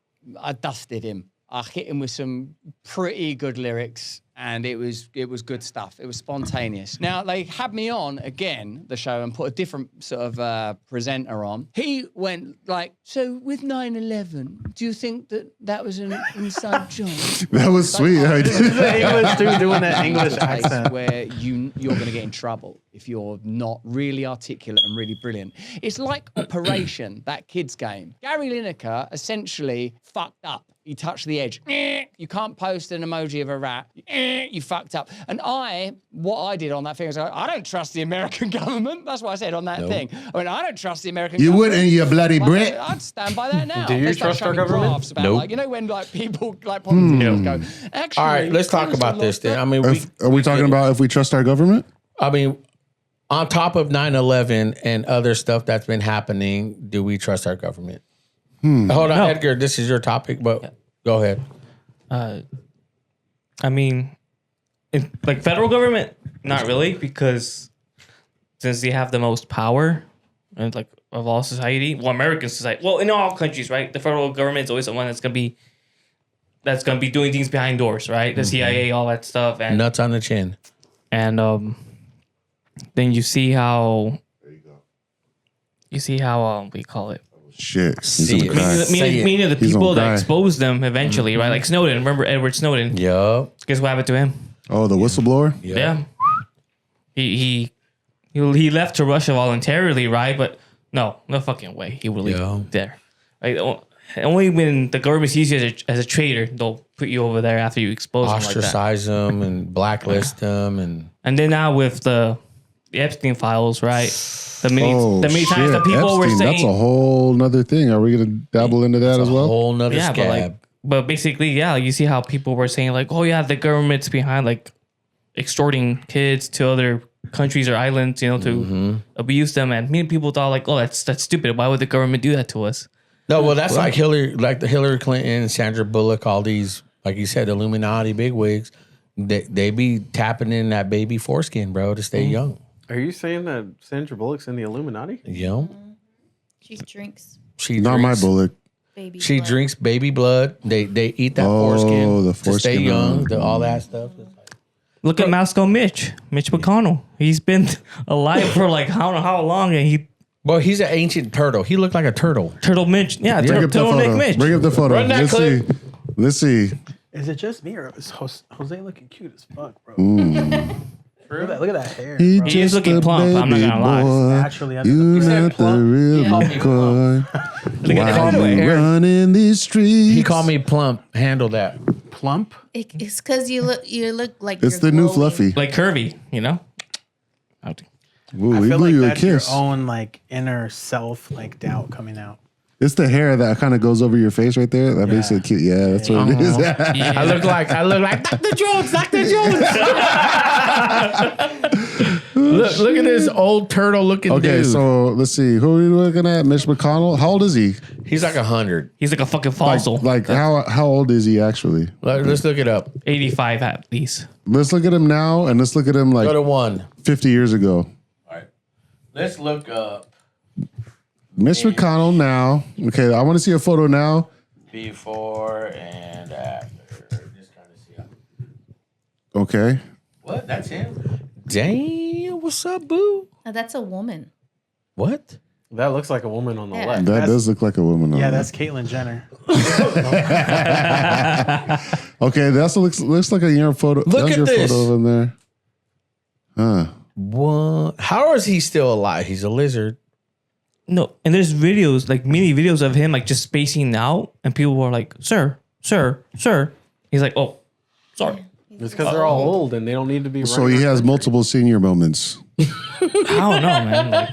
dusted him. I hit him with some pretty good lyrics, and it was good stuff. It was spontaneous. Now, they had me on again, the show, and put a different sort of presenter on. He went like, so with 9/11, do you think that was an inside job? That was sweet. The English dude doing that English accent. Where you're going to get in trouble if you're not really articulate and really brilliant. It's like Operation, that kids game. Gary Lineker essentially fucked up. You touched the edge. You can't post an emoji of a rat. You fucked up. And what I did on that thing was I don't trust the American government. That's what I said on that thing. I mean, I don't trust the American You government. wouldn't, you bloody Brit. I'd stand by that now. Do you They start trust our showing government? graphs about, Nope. like, you know, when like people like politicians go, actually. All right, let's talk about this then. I mean, Are we talking about if we trust our government? I mean, on top of 9/11 and other stuff that's been happening, do we trust our government? Hold on, Edgar. This is your topic, but go ahead. I mean, like federal government, not really, because since they have the most power and like of all society, well, American society, well, in all countries, right? The federal government is always the one that's gonna be doing things behind doors, right? The CIA, all that stuff, and Nuts on the chin. And then you see how what do you call it? Shit. Meaning the people that exposed them eventually, right? Like Snowden. Remember Edward Snowden? Yep. Guess what happened to him? Oh, the whistleblower? Yeah. He left to Russia voluntarily, right? But no fucking way. He will leave there. Right? Only when the government sees you as a traitor, they'll put you over there after you expose them like that. Ostracize them and blacklist them. And then now with the Epstein files, right? The many times that people were saying that's a whole nother thing. Are we gonna dabble into that as well? A whole nother scab. But basically, yeah, you see how people were saying like, oh yeah, the government's behind like extorting kids to other countries or islands, you know, to abuse them, and many people thought like, oh, that's stupid. Why would the government do that to us? No, well, that's like Hillary Clinton, Sandra Bullock, all these, like you said, Illuminati bigwigs. They be tapping in that baby foreskin, bro, to stay young. Are you saying that Sandra Bullock's in the Illuminati? Yeah. She drinks Not my Bullock. baby She blood. drinks baby blood. They eat that foreskin the to stay foreskin. young, all that stuff. Look at Moscow Mitch McConnell. He's been alive for like I don't know how long, and Well, he's an ancient turtle. He looked like a turtle. Turtle Mitch. Yeah, Bring up the Turtle Nick photo. Mitch. Bring up the photo. Run that Let's clip. see. Let's see. Is it just me or is Jose looking cute as fuck, bro? Mm. Look at that hair. He Bro. just looking a plump, I'm not baby gonna lie. boy. Naturally, You not the plump? real Yeah. McCoy. Look at the Why you hair. running these streets? He called me plump. Handle that. Plump? It's because you look like It's the you're new glowing. Fluffy. Like curvy, you know. Ooh, I he feel blew like you a that's kiss. your own like inner self like doubt coming out. It's the hair that kind of goes over your face right there. That makes it cute. Yeah, that's what it is. I look like Dr. Jones. Dr. Jones. look at this old turtle looking Okay, dude. so let's see. Who are we looking at? Mitch McConnell. How old is he? He's like 100. He's like a fucking fossil. Like how old is he actually? Let's look it up. 85 at least. Let's look at him now, and let's look at him like Go to 1. 50 years ago. All right. Let's look up Mitch McConnell now. Okay, I want to see a photo now. before and after. Just kind of see. Okay. What? That's him. Damn. What's up, boo? That's a woman. What? That looks like a woman on the Yeah. left. That does look like a woman. On Yeah, there. that's Caitlyn Jenner. Okay, that also looks like a younger photo. Look at younger this. photo of him there. Huh. What? How is he still alive? He's a lizard. No, and there's videos, like mini videos of him like just spacing out, and people were like, "Sir, sir, sir." He's like, "Oh, sorry." It's because they're all old and they don't need to be. So running he around has country. multiple senior moments. I don't know, man. Like,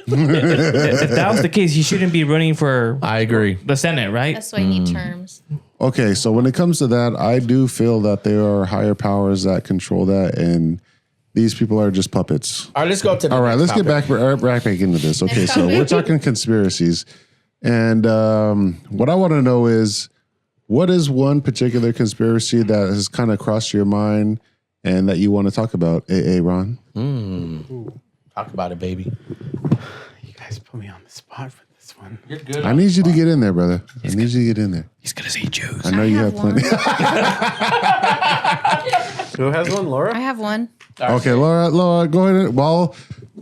if that was the case, he shouldn't be running for I agree. the Senate, right? That's why you need terms. Okay, so when it comes to that, I do feel that there are higher powers that control that, and these people are just puppets. All right, let's go to the All right, next let's get topic. back into this. Okay, so we're talking conspiracies, and what I want to know is, what is one particular conspiracy that has kind of crossed your mind and that you want to talk about? Ron. Talk about it, baby. You guys put me on the spot for this one. You're good. I need you to get in there, brother. I need you to get in there. He's gonna say Jews. I know you have plenty. Who has one, Laura? I have one. Okay, Laura, go ahead. While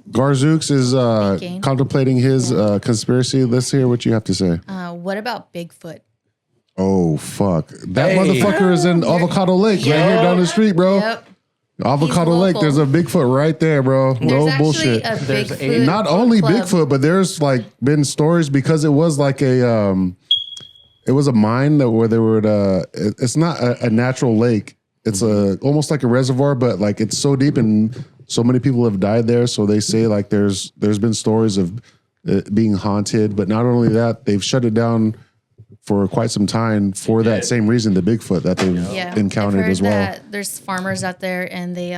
Garzooks is Thinking. contemplating his conspiracy, let's hear what you have to say. What about Bigfoot? Oh, fuck. That Hey. motherfucker is in Avocado Lake right here down the street, bro. Yep. Avocado He's Lake, local. there's a Bigfoot right there, bro. There's No actually bullshit. a There's Bigfoot Not only club. Bigfoot, but there's like been stories because it was like a it was a mine that where there would it's not a natural lake. It's a almost like a reservoir, but like it's so deep and so many people have died there. So they say like there's been stories of it being haunted, but not only that, they've shut it down for quite some time for that same reason, the Bigfoot that they've Yeah, encountered I've heard as well. that there's farmers out there and they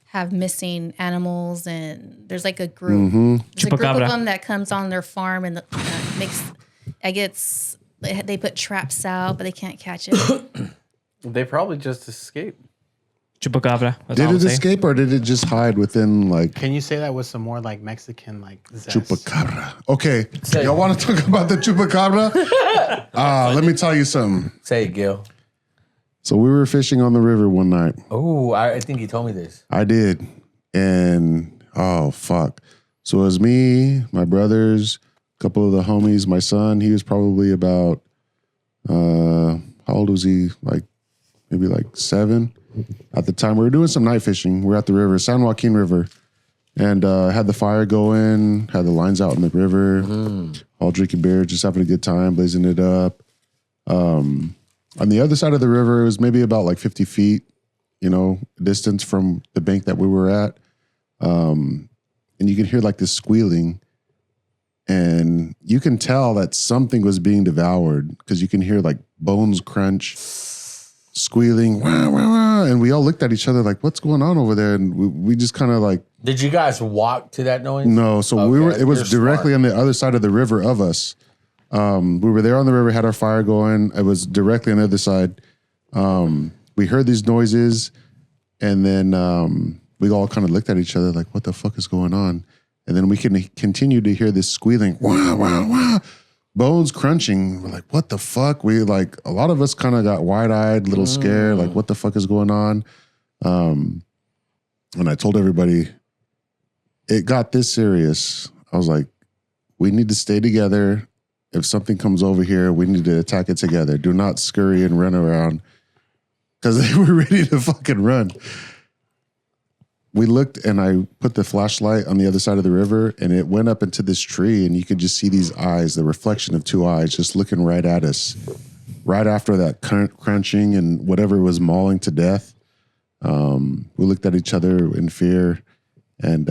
have missing animals, and there's like a group. There's a group Chupacabra. of them that comes on their farm and they put traps out, but they can't catch it. They probably just escaped. Chupacabra. That's Did all I'm it saying. escape or did it just hide within like Can you say that with some more like Mexican like zest? Chupacabra? Okay, y'all want to talk about the Chupacabra? Let me tell you something. Say it, Gil. So we were fishing on the river one night. Oh, I think you told me this. I did. And oh fuck. So it was me, my brothers, a couple of the homies, my son, he was probably about how old was he? Like maybe like 7 at the time. We were doing some night fishing. We were at the river, San Joaquin River. And had the fire going, had the lines out in the river, all drinking beer, just having a good time, blazing it up. On the other side of the river, it was maybe about like 50 feet, distance from the bank that we were at. And you can hear like this squealing. And you can tell that something was being devoured because you can hear like bones crunch, squealing, wah, wah, wah. And we all looked at each other like, what's going on over there? And we just kind of like, Did you guys walk to that noise? no, so we Okay, were. It was you're directly smart. on the other side of the river of us. We were there on the river, had our fire going. It was directly on the other side. We heard these noises, and then we all kind of looked at each other like, "What the fuck is going on?" And then we can continue to hear this squealing, wah wah wah, bones crunching. We're like, "What the fuck?" We like a lot of us kind of got wide eyed, a little scared, like, "What the fuck is going on?" And I told everybody. It got this serious. I was like, we need to stay together. If something comes over here, we need to attack it together. Do not scurry and run around. Because they were ready to fucking run. We looked and I put the flashlight on the other side of the river and it went up into this tree and you could just see these eyes, the reflection of 2 eyes just looking right at us. Right after that crunching and whatever was mauling to death. We looked at each other in fear. And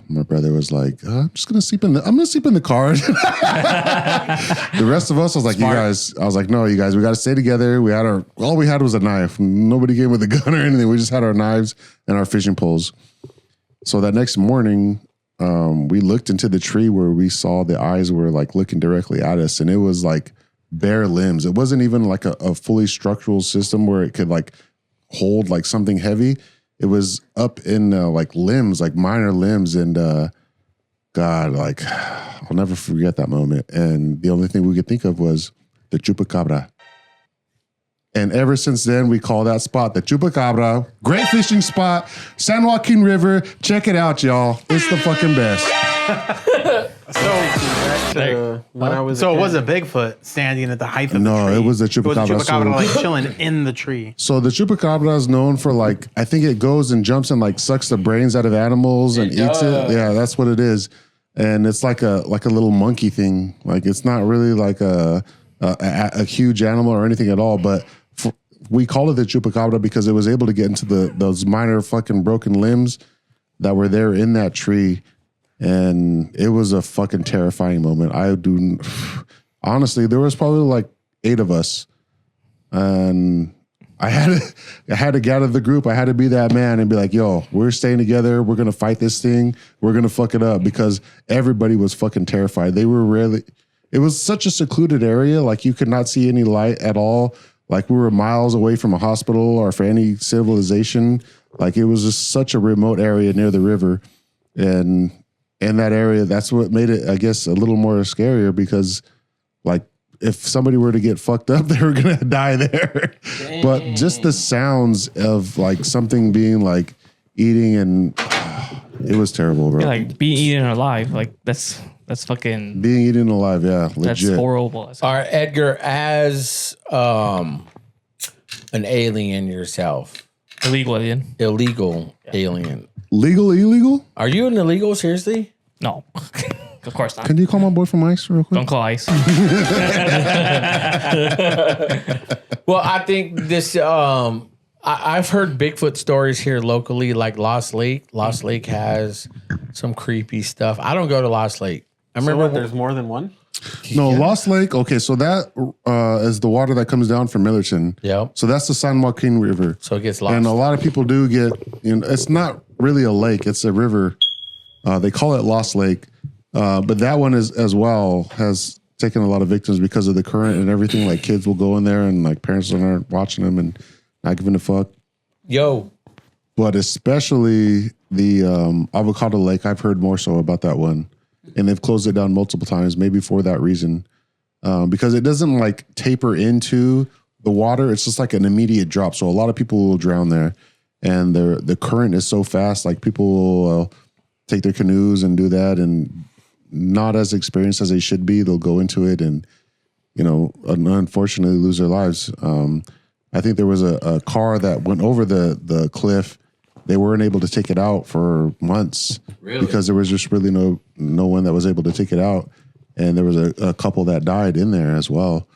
my brother was like, I'm gonna sleep in the car. The rest of us was like, no, you guys, we gotta stay together. All we had was a knife. Nobody came with a gun or anything. We just had our knives and our fishing poles. So that next morning, we looked into the tree where we saw the eyes were like looking directly at us, and it was like bare limbs. It wasn't even like a fully structural system where it could like hold like something heavy. It was up in like limbs, like minor limbs. And God, like, I'll never forget that moment. And the only thing we could think of was the Chupacabra. And ever since then, we call that spot the Chupacabra. Great fishing spot, San Joaquin River. Check it out, y'all. It's the fucking best. When I was a So it kid. wasn't Bigfoot standing at the height of the No, tree. it was the It was a chupacabra. chupacabra like So- chilling in the tree. So the chupacabra is known for like, I think it goes and jumps and like sucks the brains out of animals and eats it. Yeah, that's what it is. And it's like a little monkey thing. Like it's not really like a huge animal or anything at all. But we call it the chupacabra because it was able to get into those minor fucking broken limbs that were there in that tree. And it was a fucking terrifying moment. Honestly, there was probably like 8 of us. And I had to gather the group. I had to be that man and be like, yo, we're staying together. We're going to fight this thing. We're going to fuck it up because everybody was fucking terrified. It was such a secluded area. Like you could not see any light at all. Like we were miles away from a hospital or for any civilization. Like it was just such a remote area near the river. And in that area, that's what made it, I guess, a little more scarier because like, if somebody were to get fucked up, they were gonna die there. But just the sounds of like something being like eating and it was terrible, bro. Yeah, like being eaten alive. Like that's fucking being eaten alive. Yeah, legit. That's horrible. All right, Edgar, as an alien yourself, illegal alien. Alien. Legal, illegal? Are you an illegal? Seriously? No. Of course not. Can you call my boy from ICE real quick? Don't call ICE. Well, I think this. I've heard Bigfoot stories here locally, like Lost Lake. Lost Lake has some creepy stuff. I don't go to Lost Lake. I remember there's more than one. No, Lost Lake. Okay, so that is the water that comes down from Millerton. Yep. So that's the San Joaquin River. So it gets lost. And a lot of people do get, it's not really a lake, it's a river. They call it Lost Lake. But that one is as well has taken a lot of victims because of the current and everything. Like kids will go in there and like parents aren't watching them and not giving a fuck. Yo. But especially the Avocado Lake, I've heard more so about that one. And they've closed it down multiple times, maybe for that reason. Because it doesn't like taper into the water. It's just like an immediate drop. So a lot of people will drown there. And the current is so fast, like people will take their canoes and do that and not as experienced as they should be. They'll go into it and, unfortunately lose their lives. I think there was a car that went over the cliff. They weren't able to take it out for months because there was just really no one that was able to take it out. And there was a couple that died in there as well.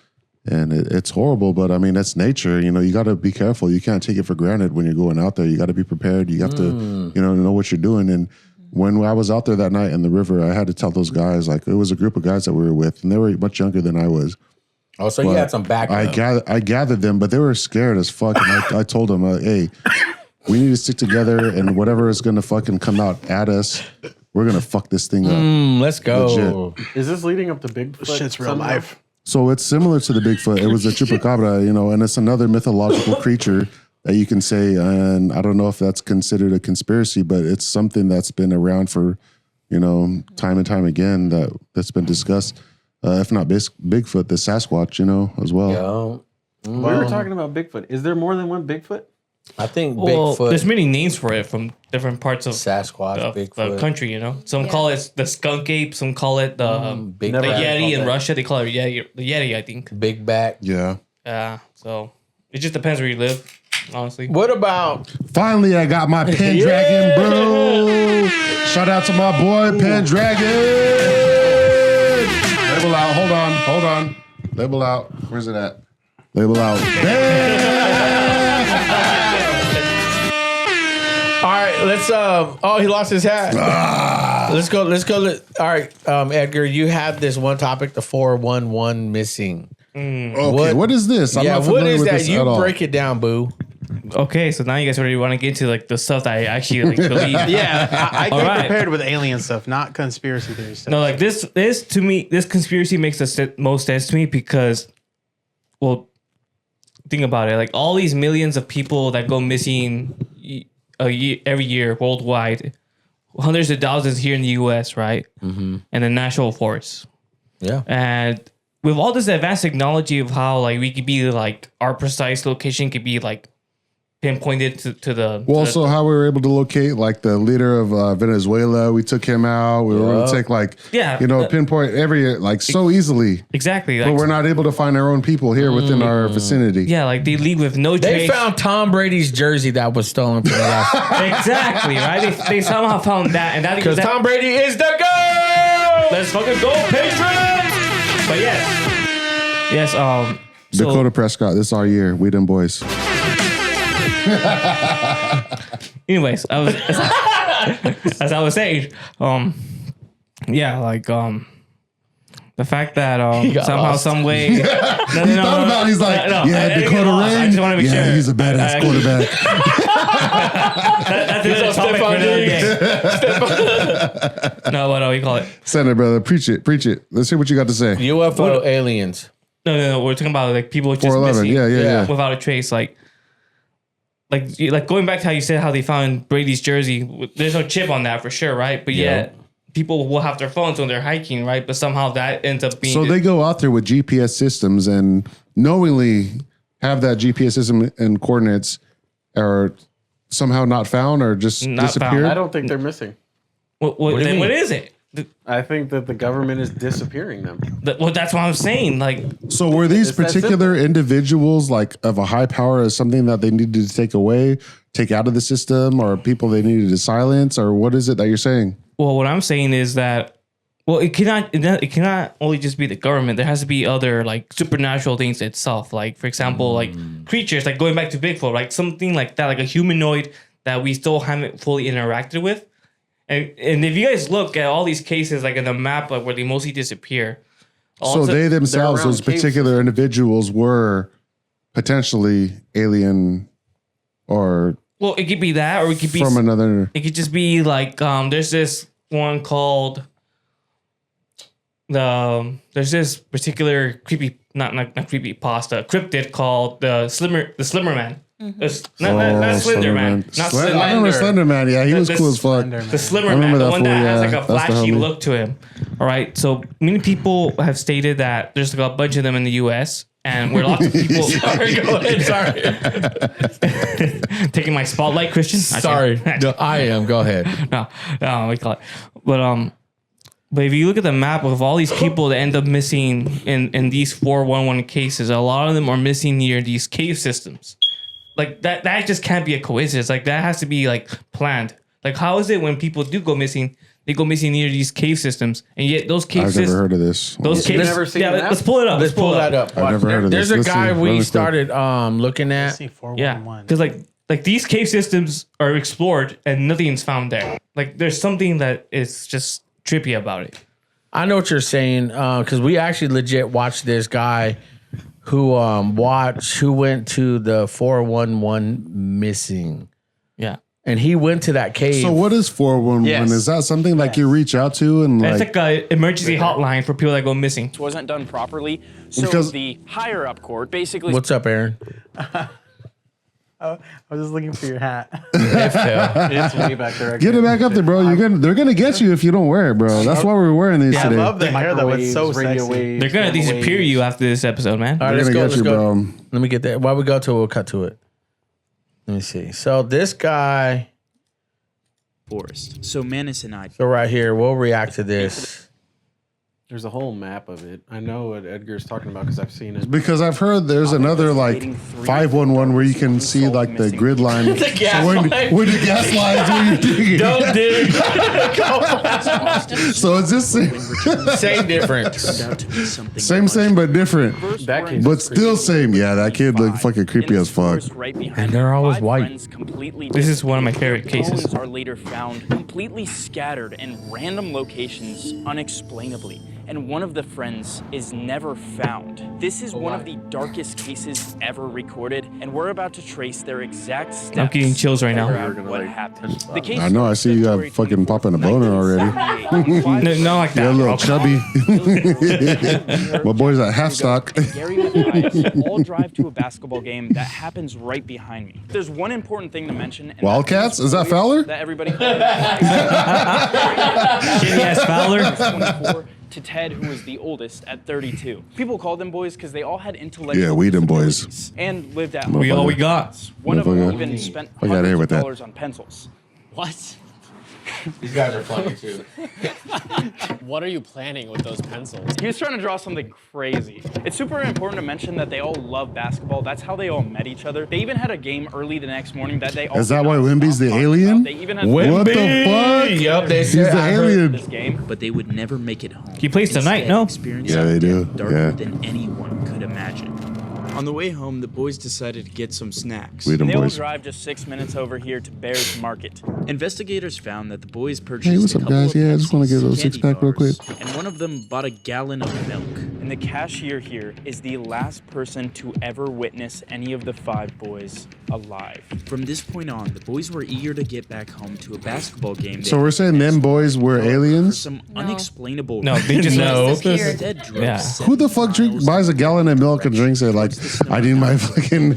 And it's horrible, but I mean, that's nature. You got to be careful. You can't take it for granted when you're going out there. You got to be prepared. You have to, know what you're doing. And when I was out there that night in the river, I had to tell those guys, like, it was a group of guys that we were with, and they were much younger than I was. Oh, so you had some backup. I gathered them, but they were scared as fuck. And I told them, hey, we need to stick together, and whatever is going to fucking come out at us, we're going to fuck this thing up. Let's go. Legit. Is this leading up to Bigfoot? Shit's real somehow? life. So it's similar to the Bigfoot. It was a chupacabra, and it's another mythological creature that you can say, and I don't know if that's considered a conspiracy, but it's something that's been around for, time and time again that's been discussed. If not Bigfoot, the Sasquatch, as well. We were talking about Bigfoot. Is there more than one Bigfoot? I think Well, Bigfoot. there's many names for it from different parts of Sasquatch, the Bigfoot. country. Some call it the skunk ape. Some call it the Big the Bat. Yeti in Russia. They call it the Yeti, I think. Big back. Yeah. So it just depends where you live, honestly. What about Finally, I got my Pendragon, bro. Shout out to my boy, Pendragon. Label out. Hold on. Label out. Where's it at? Label out. All right, let's. Oh, he lost his hat. Let's go. All right, Edgar, you have this one topic: the 411 missing. Okay, what is this? I'm not what familiar is with that? this You at all. break it down, boo. Okay, so now you guys already want to get into like the stuff that I actually believe. Yeah, I All came right. prepared with alien stuff, not conspiracy theory stuff. No, like this to me, this conspiracy makes the most sense to me because, well, think about it. Like all these millions of people that go missing every year worldwide, hundreds of thousands here in the U.S., right? Mm-hmm. And the national forest. Yeah. And with all this advanced technology of how like we could be like our precise location could be like pinpointed to the. Well, to so how we were able to locate like the leader of Venezuela, we took him out. We were able to take like, pinpoint every like so easily. Exactly. But we're not able to find our own people here within our vicinity. Yeah, like they leave with no They trace. found Tom Brady's jersey that was stolen from the last. Exactly, right? They somehow found that, and that Because Tom Brady is the GOAT! Let's fucking go, Patriots! But yes, so, Dakota Prescott, this is our year. We them boys. anyways, as I was saying, the fact that somehow, some way, He thought about it, he's like, Dakota Ray. I just want to be sure. He's a badass quarterback. That's another topic for another day. No, what do we call it? Send it, brother. Preach it. Let's hear what you got to say. UFO aliens. No. We're talking about like people just 411. missing, Yeah. without a trace, like going back to how you said how they found Brady's jersey. There's no chip on that for sure, right? But yet people will have their phones when they're hiking, right? But somehow that ends up being So they go out there with GPS systems and knowingly have that GPS system and coordinates are somehow not found or just Not disappeared. found. I don't think they're missing. What is it? I think that the government is disappearing them. Well, that's what I'm saying. Like, So were these It's that particular individuals like of a high power as something that they needed to take out of the system, or people they needed to silence, or what is it that you're saying? well, what I'm saying is that, well, it cannot only just be the government. There has to be other like supernatural things itself. Like, for example, like creatures, like going back to Bigfoot, like something like that, like a humanoid that we still haven't fully interacted with. And if you guys look at all these cases, like in the map, like where they mostly disappear. So they themselves, those particular individuals, were potentially alien, or well, it could be that, or it could be from another. It could just be like there's this one called there's this particular creepy not creepy pasta cryptid called the Slimmer Man. It's not Slender Man. Not Slender. I remember Slender Man. Yeah, he was cool as fuck. The Slimmer Man, the one that has like a flashy look to him. All right, so many people have stated that there's like a bunch of them in the U.S. and where lots of people. Sorry, go ahead. Sorry. Taking my spotlight, Christian. Sorry. No, I am. Go ahead. No, we call it. But if you look at the map of all these people that end up missing in these 411 cases, a lot of them are missing near these cave systems. Like that just can't be a coincidence. Like that has to be like planned. Like how is it when people do go missing, they go missing near these cave systems, and yet those cave I've systems. never heard of this. Those caves. never seen yeah, that? let's pull it up. Let's pull that up. I've never heard of There's this. a Let's guy see. we Let me started looking at. Yeah, because like these cave systems are explored and nothing's found there. Like there's something that is just trippy about it. I know what you're saying, because we actually legit watched this guy who went to the 411 missing. Yeah. And he went to that cave. So what is 411? Yes. Is that something like you reach out to and It's like? like an emergency hotline for people that go missing. Wasn't done properly. So Because- the higher up court basically. What's up, Aaron? I was just looking for your hat. It's way back there. Get it back up there, bro. They're gonna get you if you don't wear it, bro. That's why we're wearing these I today. love the hair though. It's so radio sexy. waves, They're gonna gamma disappear waves. you after this episode, man. All right, They're let's gonna go. get Let's you, go. bro. Let me get that. While we go to it, we'll cut to it. Let me see. So this guy. Forest. So Manus and I. So right here, we'll react to this. There's a whole map of it. I know what Edgar's talking about because I've seen it. Because I've heard there's another like 511 where you can see like the grid line. The gas so line. where the gas lines where you're digging. Don't dig. So it's just Same difference. same but different. That kid's But still same. Yeah, that kid looked fucking creepy as fuck. And they're always white. This is one of my favorite cases. Bones are later found completely scattered in random locations unexplainably, and one of the friends is never found. This is one of the darkest cases ever recorded, and we're about to trace their exact steps. I'm getting chills right now. to figure out what happened. The case I know. I see you got fucking popping a boner already. No, not like that. You're a little bro. chubby. My boy's at half stock. Gary Mathias all drive to a basketball game that happens right behind me. There's one important thing to mention. and Wildcats? Is that Fowler? That everybody. Shitty ass Fowler. 24 to Ted, who was the oldest at 32. People called them boys because they all had intellectual Yeah, we them boys. disabilities and lived at We all we got. One of them Motherfucker. even spent I got here hundreds with of that. dollars on pencils. What? These guys are funny too. What are you planning with those pencils? He was trying to draw something crazy. It's super important to mention that they all love basketball. That's how they all met each other. They even had a game early the next morning that they all Is that why Wimby's the alien? They even had What the fuck? Yep, they He's the alien. this game. But they would never make it home. He plays tonight, Instead, no? experiencing Yeah, they do. death darker Yeah. than anyone could imagine. On the way home, the boys decided to get some snacks. We them They will boys. drive just 6 minutes over here to Bears Market. Investigators found that the boys purchased Hey, what's a up, couple guys? of Yeah, I just want to get a little candy 6-pack real quick. bars, and one of them bought a gallon of milk. And the cashier here is the last person to ever witness any of the 5 boys alive. From this point on, the boys were eager to get back home to a basketball game. So we're saying them boys were For aliens? some unexplainable No, they just reason, know. instead drove Yeah. 7 Who the fuck buys a gallon of milk and drinks it like, I need my fucking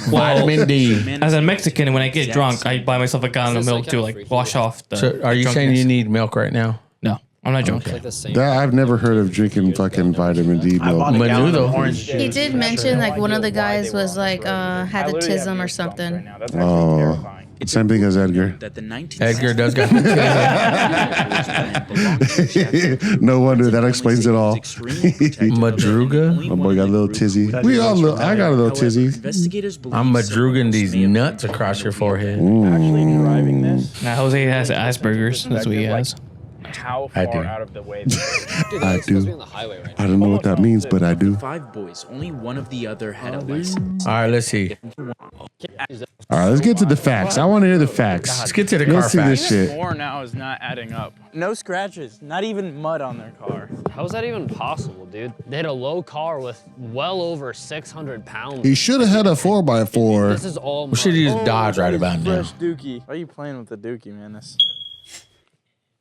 vitamin D. As a Mexican, when I get drunk, I buy myself a gallon of milk to like wash off the. So are you saying you drunkenness. need milk right now? No, I'm not drunk. Like the same. That I've never heard of drinking fucking vitamin D I bought milk. a gallon Menudo. of orange juice. He did mention like one of the guys was like had autism or something. That's actually Oh, terrifying. same thing as Edgar. that the 1960s Edgar does got. No wonder, that explains it all. Madruga? My boy got a little tizzy. We all little, I got a little tizzy. Investigators believe I'm someone madrugging else these may have nuts across your forehead. Actually driving this. Now Jose has Asperger's. That's what he has. How I far do. out of the way I do. I don't know what that means, but I do. 5 boys, only one of the other had a license. All right, let's see. All right, let's get to the facts. I want to hear the facts. Let's get to the car Let's see this facts. shit. More now is not adding up. No scratches, not even mud on their car. How is that even possible, dude? They had a low car with well over 600 pounds. He should have had a 4x4. This is all We should use Oh, Dodge right about now. Fresh dookie. Why are you playing with the dookie, man? This.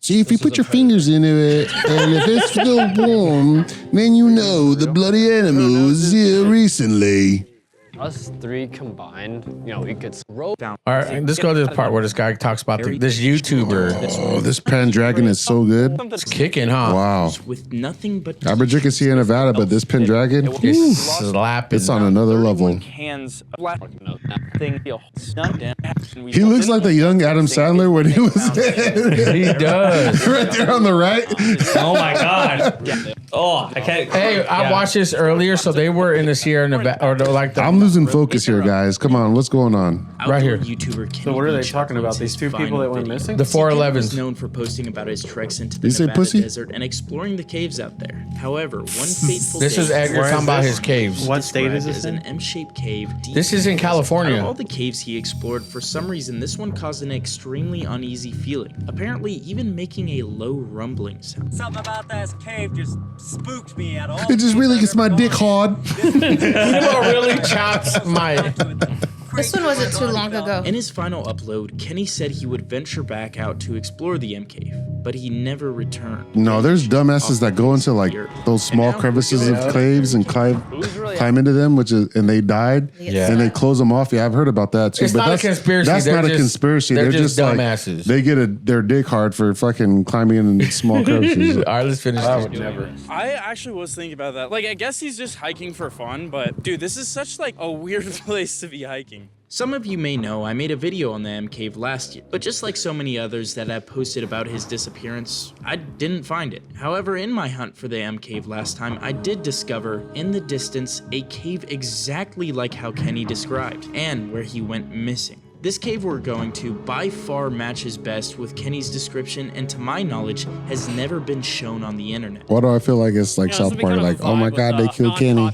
See, if you put your fingers into it, and if it's still warm, then you know the bloody animal was here recently. Us 3 combined, you know, we could rope down. All right, let's go to this part where this guy talks about this YouTuber. Oh, this Pendragon is so good. It's kicking, huh? Wow. With nothing but Average drinking here in Nevada, but this Pendragon, It's slapping. it's on another level. Cans of black thing. He looks like the young Adam Sandler when he was He does. right there on the right. Oh my god. Oh, I can't. Hey, I watched this earlier, so they were in the Sierra Nevada, or like the. I'm losing focus here, guys. Come on, what's going on? Right here. YouTuber Kenny So what are they Beach talking about? uploads These his 2 people final that went video. missing? The Kenny was 411s. known for posting about his treks into the You say Nevada pussy? desert and exploring the caves out there. However, one fateful This day is Edgar Where is talking about this? his caves. What state is described this as in? an M-shaped cave. deep This is in the desert. California. Out of all the caves he explored, for some reason, this one caused an extremely uneasy feeling. Apparently, even making a low rumbling sound. Something about that cave just spooked me at all. It just really gets my dick hard. really chops my. This one wasn't too long ago. In his final upload, Kenny said he would venture back out to explore the M cave, but he never returned. No, there's dumbasses that go into like those small crevices of caves and climb into them, and they died, Yeah. and they close them off. Yeah, I've heard about that too. It's but not a that's, conspiracy. That's They're not a just- conspiracy. they're They're just just like, dumbasses. they get their dick hard for fucking climbing in small crevices. All right, let's finish I this. would never. I actually was thinking about that. Like, I guess he's just hiking for fun, but dude, this is such like a weird place to be hiking. Some of you may know I made a video on the M cave last year, but just like so many others that I've posted about his disappearance, I didn't find it. However, in my hunt for the M cave last time, I did discover in the distance a cave exactly like how Kenny described, and where he went missing. This cave we're going to by far matches best with Kenny's description, and to my knowledge, has never been shown on the internet. Why do I feel like it's like South Park? Like, oh my god, they killed Kenny. I'm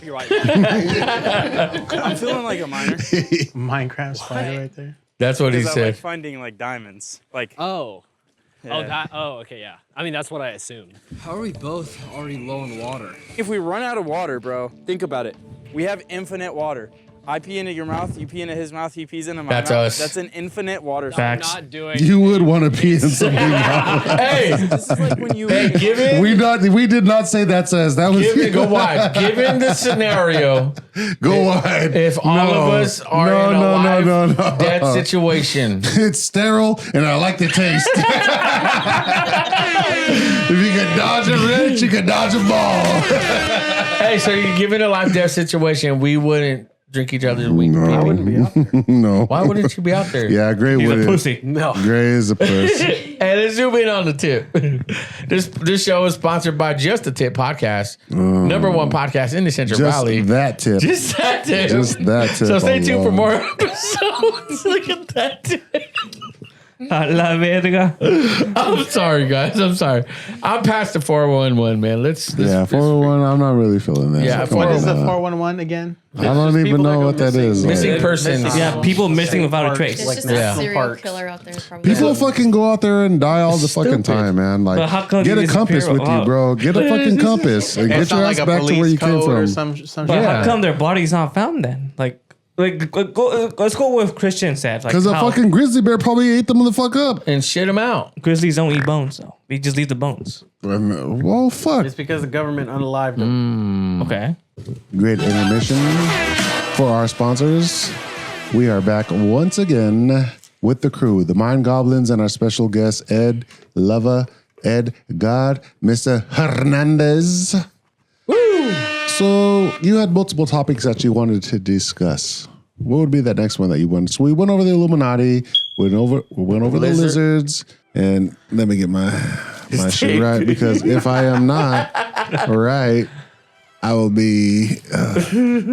feeling like a miner. Minecraft spider right there. That's what he Because I like said. finding like diamonds. Like, Oh. Oh, Yeah. that. Oh, okay, yeah. I mean, that's what I assumed. How are we both already low on water? if we run out of water, bro, think about it. We have infinite water. I pee into your mouth, you pee into his mouth, he pees into my That's mouth. us. That's an infinite water Facts. source. Not doing. You would want to pee in something. Hey, This is like when you given We did not say that says that was go wide. Given the scenario, go wide. if all of us are in a live death situation, It's sterile and I like the taste. If you can dodge a wrench, you can dodge a ball. Hey, so you given a life death situation, we wouldn't drink each other's weak pee. I wouldn't be out there. No. Why wouldn't you be out there? Yeah, Gray He's wouldn't. a pussy. No. Gray is a puss. Hey, let's zoom in on the tip. This show is sponsored by Just the Tip podcast, number one podcast in the Central Just Valley. that tip. Just that tip. Just that tip. So stay tuned for alone. more episodes. Look at that tip. A la verga. I'm sorry, guys. I'm sorry. I'm past the 411, man. Let's Yeah, 401. I'm not really feeling that. Yeah, What is the Uh, 411 again? I don't even people that know go what that missing. is. Missing Like, persons. Yeah, people missing without a trace. It's just Yeah. a serial killer out there, probably. people fucking go out there and die all the fucking time, man. But Like, how come get you a compass disappear? with you, bro. Get a fucking compass and It's get your not ass like a back to where police you came code or from. some But shit. how come their body's not found then? Like let's go with Christian said. Like Because a how fucking grizzly bear probably ate them the fuck up. and shit them out. grizzlies don't eat bones though. They just leave the bones. Well, fuck. It's because the government unalived them. Okay. Great intermission for our sponsors. We are back once again with the crew, the Mind Goblins, and our special guest, Ed Lava, Ed God, Mr. Hernandez. Woo! So you had multiple topics that you wanted to discuss. What would be that next one that you wanted? So we went over the Illuminati, went over the lizards, and let me get my shit right, because if I am not right, I will be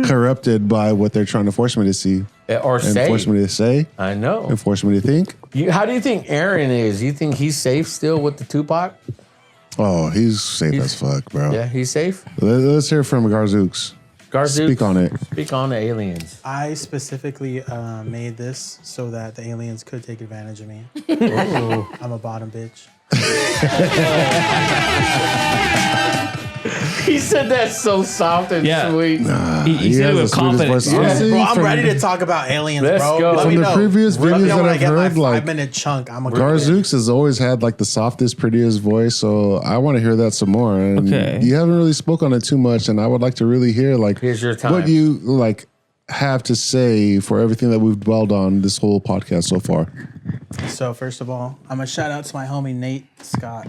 corrupted by what they're trying to force me to see. Or say. Force me to say. I know. And force me to think. How do you think Aaron is? You think he's safe still with the Tupac? Oh, he's safe as fuck, bro. Yeah, he's safe. Let's hear from Garzooks. Garzooks, Speak on it. Speak on the aliens. I specifically made this so that the aliens could take advantage of me. Ooh. I'm a bottom bitch. He said that so soft and sweet. He said it with confidence. Honestly, Bro, I'm from- ready to talk about aliens, Let's bro. go. Let From me the know. previous Let me videos know that when I I've get heard, my like, 5-minute chunk. I'm a Garzooks has always had like the softest, prettiest voice, so I want to hear that some more. And Okay. you haven't really spoke on it too much, and I would like to really hear like Here's your time. what you like have to say for everything that we've dwelled on this whole podcast so far. So first of all, I'm gonna shout out to my homie Nate Scott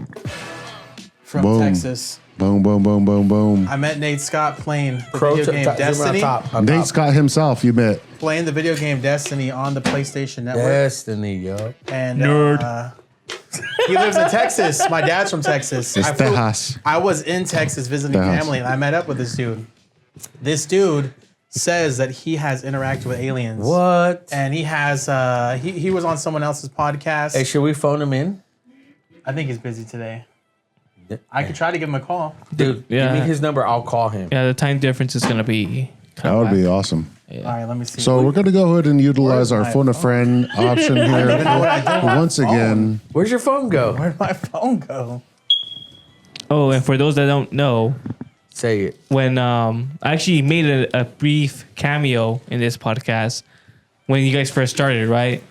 from Boom. Texas. Boom, boom, boom, boom, boom. I met Nate Scott playing the video game Destiny. Nate Scott himself, you met. Playing the video game Destiny on the PlayStation Network. Destiny, yo. And Nerd. he lives in Texas. My dad's from Texas. It's Tejas. I was in Texas visiting Tejas. family, and I met up with this dude. This dude says that he has interacted with aliens. What? And he has he was on someone else's podcast. Hey, should we phone him in? I think he's busy today. I could try to give him a call. Dude, Yeah. give me his number. I'll call him. Yeah, the time difference is gonna be. That would be awesome. All right, let me see. So we're gonna go ahead and utilize our my phone a friend option don't here. even know what I do on my Once phone. again, Where'd your phone go? Where'd my phone go? Oh, and for those that don't know, Say it. when I actually made a brief cameo in this podcast when you guys first started, right?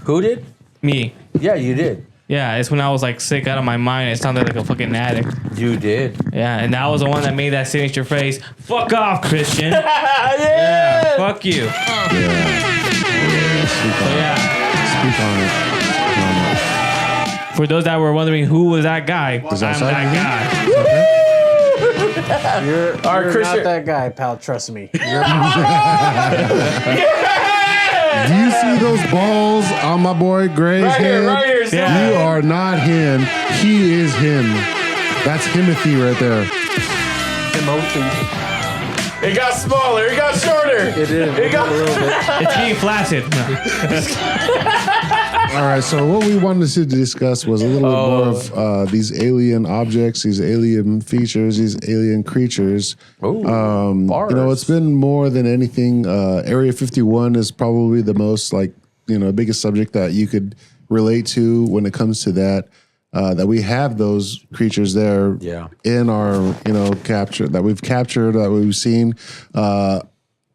Who did? Me. Yeah, you did. Yeah, it's when I was like sick out of my mind. It sounded like a fucking addict. You did. Yeah, and that was the one that made that signature phrase. Fuck off, Christian. Yeah. Fuck you. speak on it. Yeah. Speak on it. For those that were wondering who was that guy, Is that I'm side that guy. You're Christian- not that guy, pal. Trust me. Do you see those balls on my boy Gray's Right head? here, right here. Yeah. You are not him. He is him. That's Timothy right there. It got smaller. It got shorter. It did. It got a little bit. It's being flaccid. All right, so what we wanted to discuss was a little bit more of these alien objects, these alien features, these alien creatures. You know, it's been more than anything. Area 51 is probably the most biggest subject that you could relate to when it comes to that. That we have those creatures there in our, capture that we've captured, that we've seen.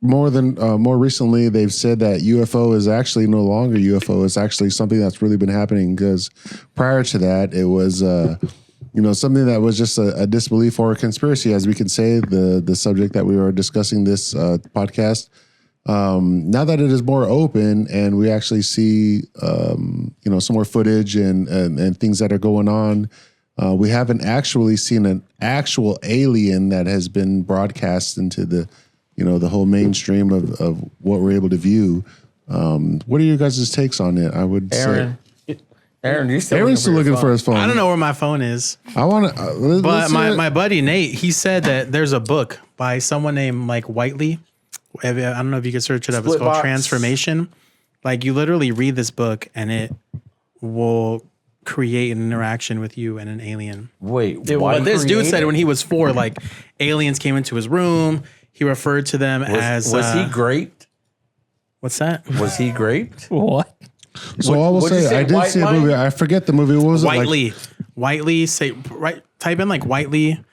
More recently, they've said that UFO is actually no longer UFO. It's actually something that's really been happening, because prior to that, it was, something that was just a disbelief or a conspiracy, as we can say, the subject that we were discussing this podcast. Now that it is more open and we actually see, some more footage and things that are going on, We haven't actually seen an actual alien that has been broadcast into the, the whole mainstream of what we're able to view. What are your guys' takes on it? I would say. Aaron, you still Aaron's still looking for his phone. I don't know where my phone is. I want to. But my buddy Nate, he said that there's a book by someone named like Whiteley. I don't know if you can search it up. It's called Transformation. Like you literally read this book and it will create an interaction with you and an alien. Wait, what this dude said when he was 4, like aliens came into his room. He referred to them as. Was he great? What's that? Was he great? What? So I will say, I did see a movie. I forget the movie. What was Whiteley. it? Whiteley. Say right. Type in like Whiteley.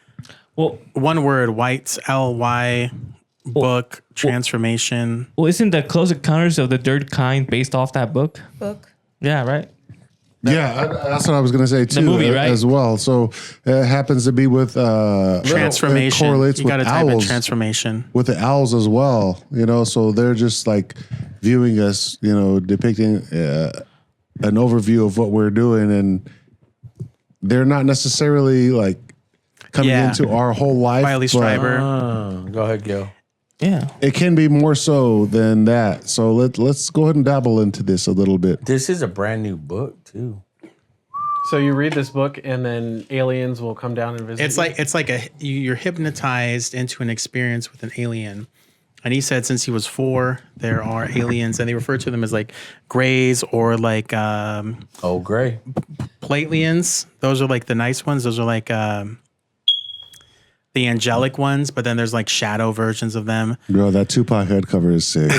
Well, one word. White. L-Y. Book. Transformation. Well, isn't the Close Encounters of the Third Kind based off that book? Yeah, right. Yeah, that's what I was going to say too. The movie, right? As well. So it happens to be with Transformation. It correlates You with got to type in owls. transformation. With the owls as well, so they're just like viewing us, depicting an overview of what we're doing, and they're not necessarily like coming into our whole life. Miley Stryber. Go ahead, Gil. Yeah, it can be more so than that. So let's go ahead and dabble into this a little bit. This is a brand new book too. So you read this book, and then aliens will come down and visit. It's like you're hypnotized into an experience with an alien. And he said since he was 4, there are aliens, and they refer to them as like grays or like gray Platelians. Those are like the nice ones. Those are like the angelic ones, but then there's like shadow versions of them. Bro, that Tupac head cover is sick.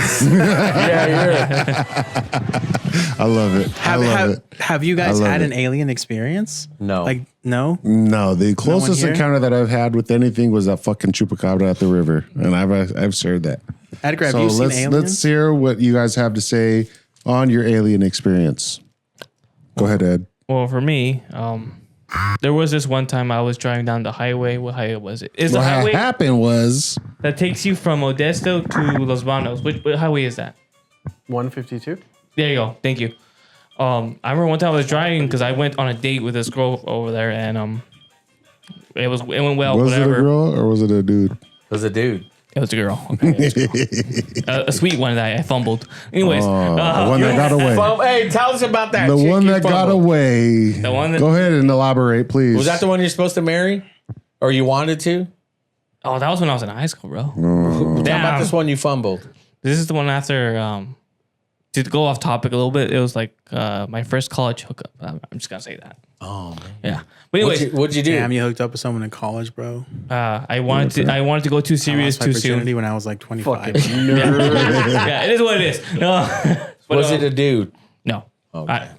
I love it. Have you guys had an alien experience? No. Like no? No, the closest here? encounter that I've had with anything was that fucking chupacabra at the river, and I've shared that. Edgar, have you seen aliens? Let's hear what you guys have to say on your alien experience. Go ahead, Ed. Well, for me, there was this one time I was driving down the highway. What highway was it? Is the What highway happened was that takes you from Modesto to Los Banos. What highway is that? 152. There you go. Thank you. I remember one time I was driving because I went on a date with this girl over there, and it went well. Was whatever. it a girl or was it a dude? It was a dude. It was a girl. Okay, it was a girl. A sweet one that I fumbled. Anyways, the one that got away. Hey, tell us about that. The chick one you that got fumbled. away. The one that- Go ahead and elaborate, please. Was that the one you're supposed to marry, or you wanted to? Oh, that was when I was in high school, bro. Tell about this one you fumbled. This is the one after. To go off topic a little bit, it was like my first college hookup. I'm just gonna say that. Oh man. Yeah. But anyways, What'd you do? Damn, you hooked up with someone in college, bro. I wanted to go too serious I lost my too soon. virginity when I was like 25. Yeah, it is what it is. No. But, Was it a dude? No. Okay.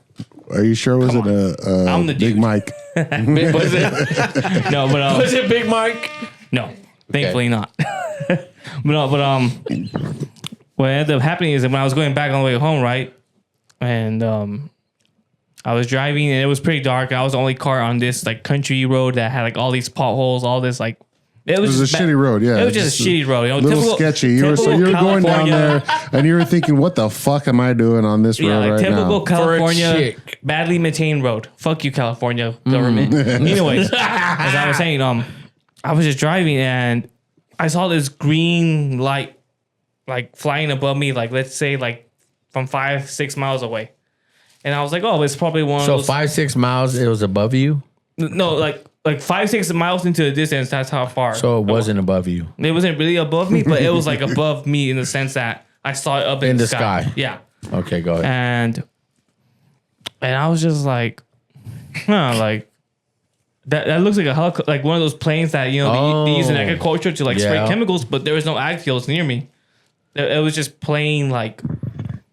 Are you sure? Was it I'm the Big dude. Mike? Was it? No, but Was it Big Mike? no, thankfully not. but what ended up happening is that when I was going back on the way home, right, and I was driving and it was pretty dark. I was the only car on this like country road that had like all these potholes, all this like. It was a shitty road, yeah. It was just a shitty road. You know, Little sketchy. You were going down there and you were thinking, "What the fuck am I doing on this road right typical now?" California, badly maintained road. Fuck you, California government. Anyways, as I was saying, I was just driving and I saw this green light like flying above me, like let's say like from 5-6 miles away, and I was like, oh, it's probably one of those. So 5-6 miles, it was above you. No, like 5-6 miles into the distance. That's how far. So it wasn't above you. It wasn't really above me, but it was like above me in the sense that I saw it up in the sky. Yeah. Okay, go ahead. And I was just like, like that looks like a helicopter, like one of those planes that they use in agriculture to like spray chemicals, but there was no ag fields near me. It was just plain like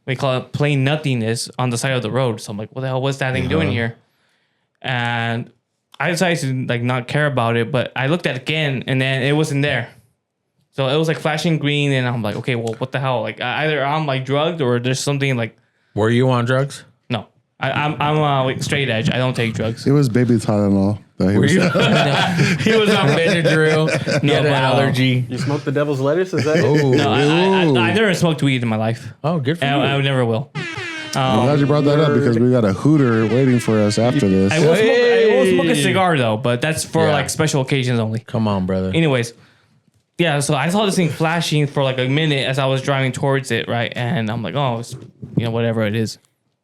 we call it plain nothingness on the side of the road. So I'm like, what the hell? What's that thing doing here? And I decided to like not care about it, but I looked at it again and then it wasn't there. So it was like flashing green, and I'm like, okay, well, what the hell? Like either I'm like drugged or there's something like. Were you on drugs? No, I'm like straight edge. I don't take drugs. It was baby Tylenol. That he was- He was on Benadryl. He had an allergy. You smoked the devil's lettuce? Is that it? Oh, No, I never smoked weed in my life. Oh, good for you. I never will. I'm glad you brought that up because we got a hooter waiting for us after this. I will smoke a cigar though, but that's for like special occasions only. Come on, brother. Anyways, yeah. So I saw this thing flashing for like a minute as I was driving towards it, right? And I'm like, oh, it's, whatever it is.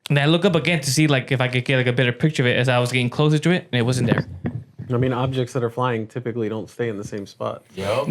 And I look up again to see like if I could get like a better picture of it as I was getting closer to it, and it wasn't there. I mean, objects that are flying typically don't stay in the same spot. No,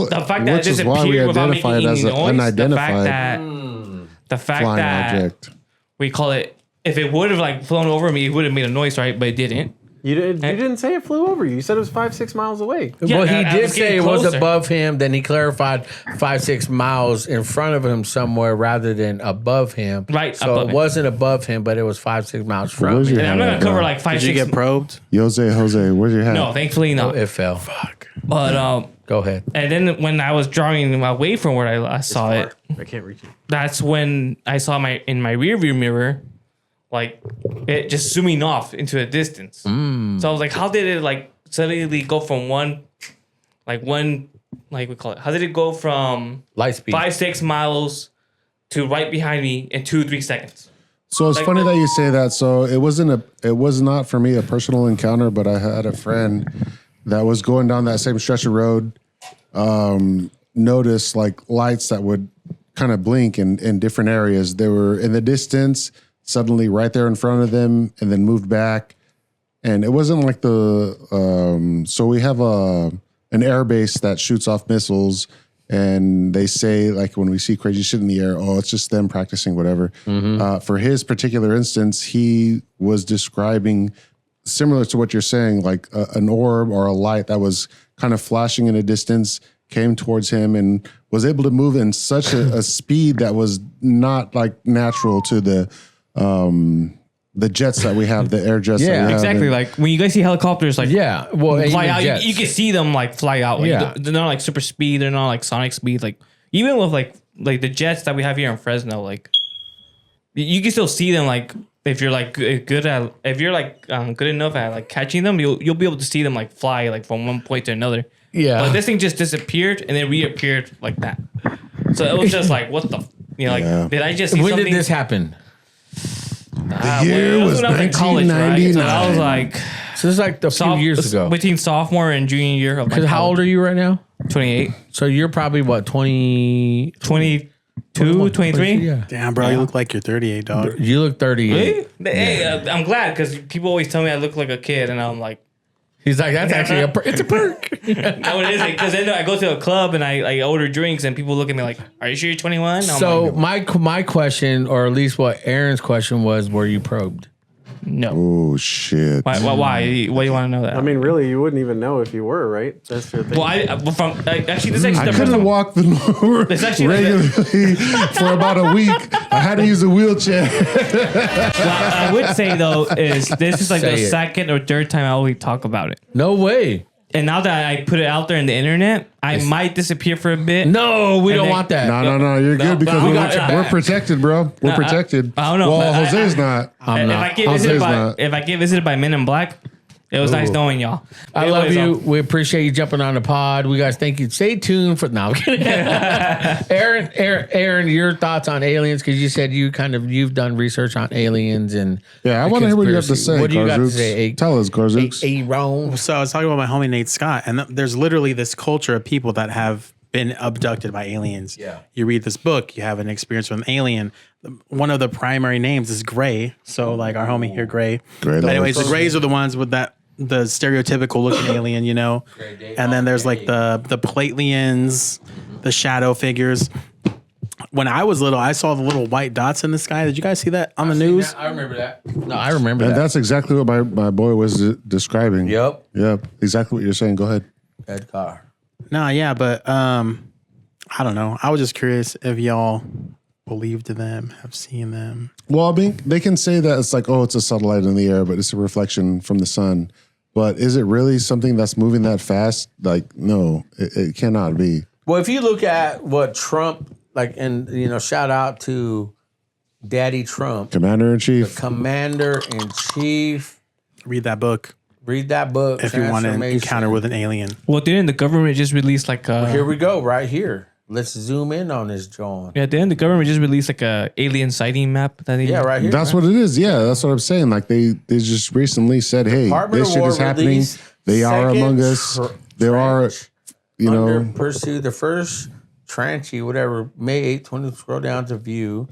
but the fact that it disappeared without making any noise, the fact that object. we call it, if it would have like flown over me, it would have made a noise, right? But it didn't. You didn't say it flew over you. You said it was 5-6 miles away. Yeah, well, he I did was say getting it was closer. above him. Then he clarified 5-6 miles in front of him somewhere rather than above him. Right. So above it wasn't above him, but it was 5-6 miles from where's him. your And I'm not hand gonna cover at, like 5, Did you 6. get probed? Jose, where's your hat? No, thankfully Oh, not. it fell. Fuck. But Go ahead. and then when I was driving away from where I saw it, I can't reach it. that's when I saw in my rear view mirror, like it just zooming off into a distance. So I was like, how did it like suddenly go from we call it? How did it go from Light speed. 5-6 miles to right behind me in 2-3 seconds? So it's Like- funny that you say that. So it was not for me a personal encounter, but I had a friend that was going down that same stretch of road, noticed like lights that would kind of blink in different areas. They were in the distance, suddenly right there in front of them, and then moved back. And it wasn't like so we have an air base that shoots off missiles, and they say like when we see crazy shit in the air, oh, it's just them practicing whatever. For his particular instance, he was describing similar to what you're saying, like an orb or a light that was kind of flashing in a distance, came towards him and was able to move in such a speed that was not like natural to the jets that we have, the air jets. Yeah, that we have. Exactly. And like when you guys see helicopters, like well, fly even out, jets. you can see them like fly out. Like, Yeah. they're not like super speed. They're not like sonic speed. Like even with like the jets that we have here in Fresno, like you can still see them. Like if you're like good enough at like catching them, you'll be able to see them like fly like from one point to another. Yeah. But this thing just disappeared and then reappeared like that. So it was just like, what the, did I just see When something? did this happen? The year was when I was in college, right? So I was 1999. like, So this is like a few years ago. between sophomore and junior year of my Because how old are you right now? 28, So you're probably what, 20? 22, 23. Yeah. Damn, bro, you look like you're 38, dog. You look 38. Really? Hey, I'm glad because people always tell me I look like a kid, and I'm like, He's like, that's actually it's a perk. no, it isn't. Because then I go to a club and I order drinks, and people look at me like, "Are you sure you're 21?" So like, my question, or at least what Aaron's question was, were you probed? no. Oh shit! Why? Why do you want to know that? I mean, really, you wouldn't even know if you were, right? That's the thing. well, actually, this is actually I the first couldn't time. walk the It's actually regularly for about a week. I had to use a wheelchair. Well, I would say though is this is like Say the it. second or third time I always talk about it. No way. And now that I put it out there in the internet, I might disappear for a bit. No, we And don't then- want that. No, you're good because we got your we're back. protected, bro. We're protected. I don't know, Well, but Jose's not. I'm not. If I get visited by Men in Black, it was nice knowing y'all. I love Anyways, you. We appreciate you jumping on the pod. We guys, thank you. Stay tuned for now. Aaron, your thoughts on aliens? Because you said you've done research on aliens and Yeah, I want to hear what you have to say. What do you got to Garzooks. say? Tell us, Garzooks. Aaron. So I was talking about my homie Nate Scott, and there's literally this culture of people that have been abducted by aliens. Yeah. You read this book, you have an experience with an alien. One of the primary names is Gray. So like our homie here, Gray. Gray But anyways, the dogs. Grays are the ones with the stereotypical looking alien, you know. And then there's like the Platelians, the shadow figures. When I was little, I saw the little white dots in the sky. Did you guys see that on the news? I remember that. No, I remember And that. that's exactly what my boy was describing. Yep. Exactly what you're saying. Go ahead. Ed Carr. No, yeah, but I don't know. I was just curious if y'all believed them, have seen them. Well, I mean, they can say that it's like, oh, it's a satellite in the air, but it's a reflection from the sun. But is it really something that's moving that fast? Like, no, it cannot be. Well, if you look at what Trump, shout out to Daddy Trump, Commander-in-Chief. Commander-in-Chief. Read that book. Read that book. If you want an Transformation. encounter with an alien. well, didn't the government just release like Here we go, right here. Let's zoom in on this, John. Yeah, then the government just released like a alien sighting map. That they, right here. That's what it is. Yeah, that's what I'm saying. Like they just recently said, hey, Department this of shit War is happening. released They are second among us. There are, you Under know, pursue the first tranche, whatever, May 8th, 20, scroll down to view.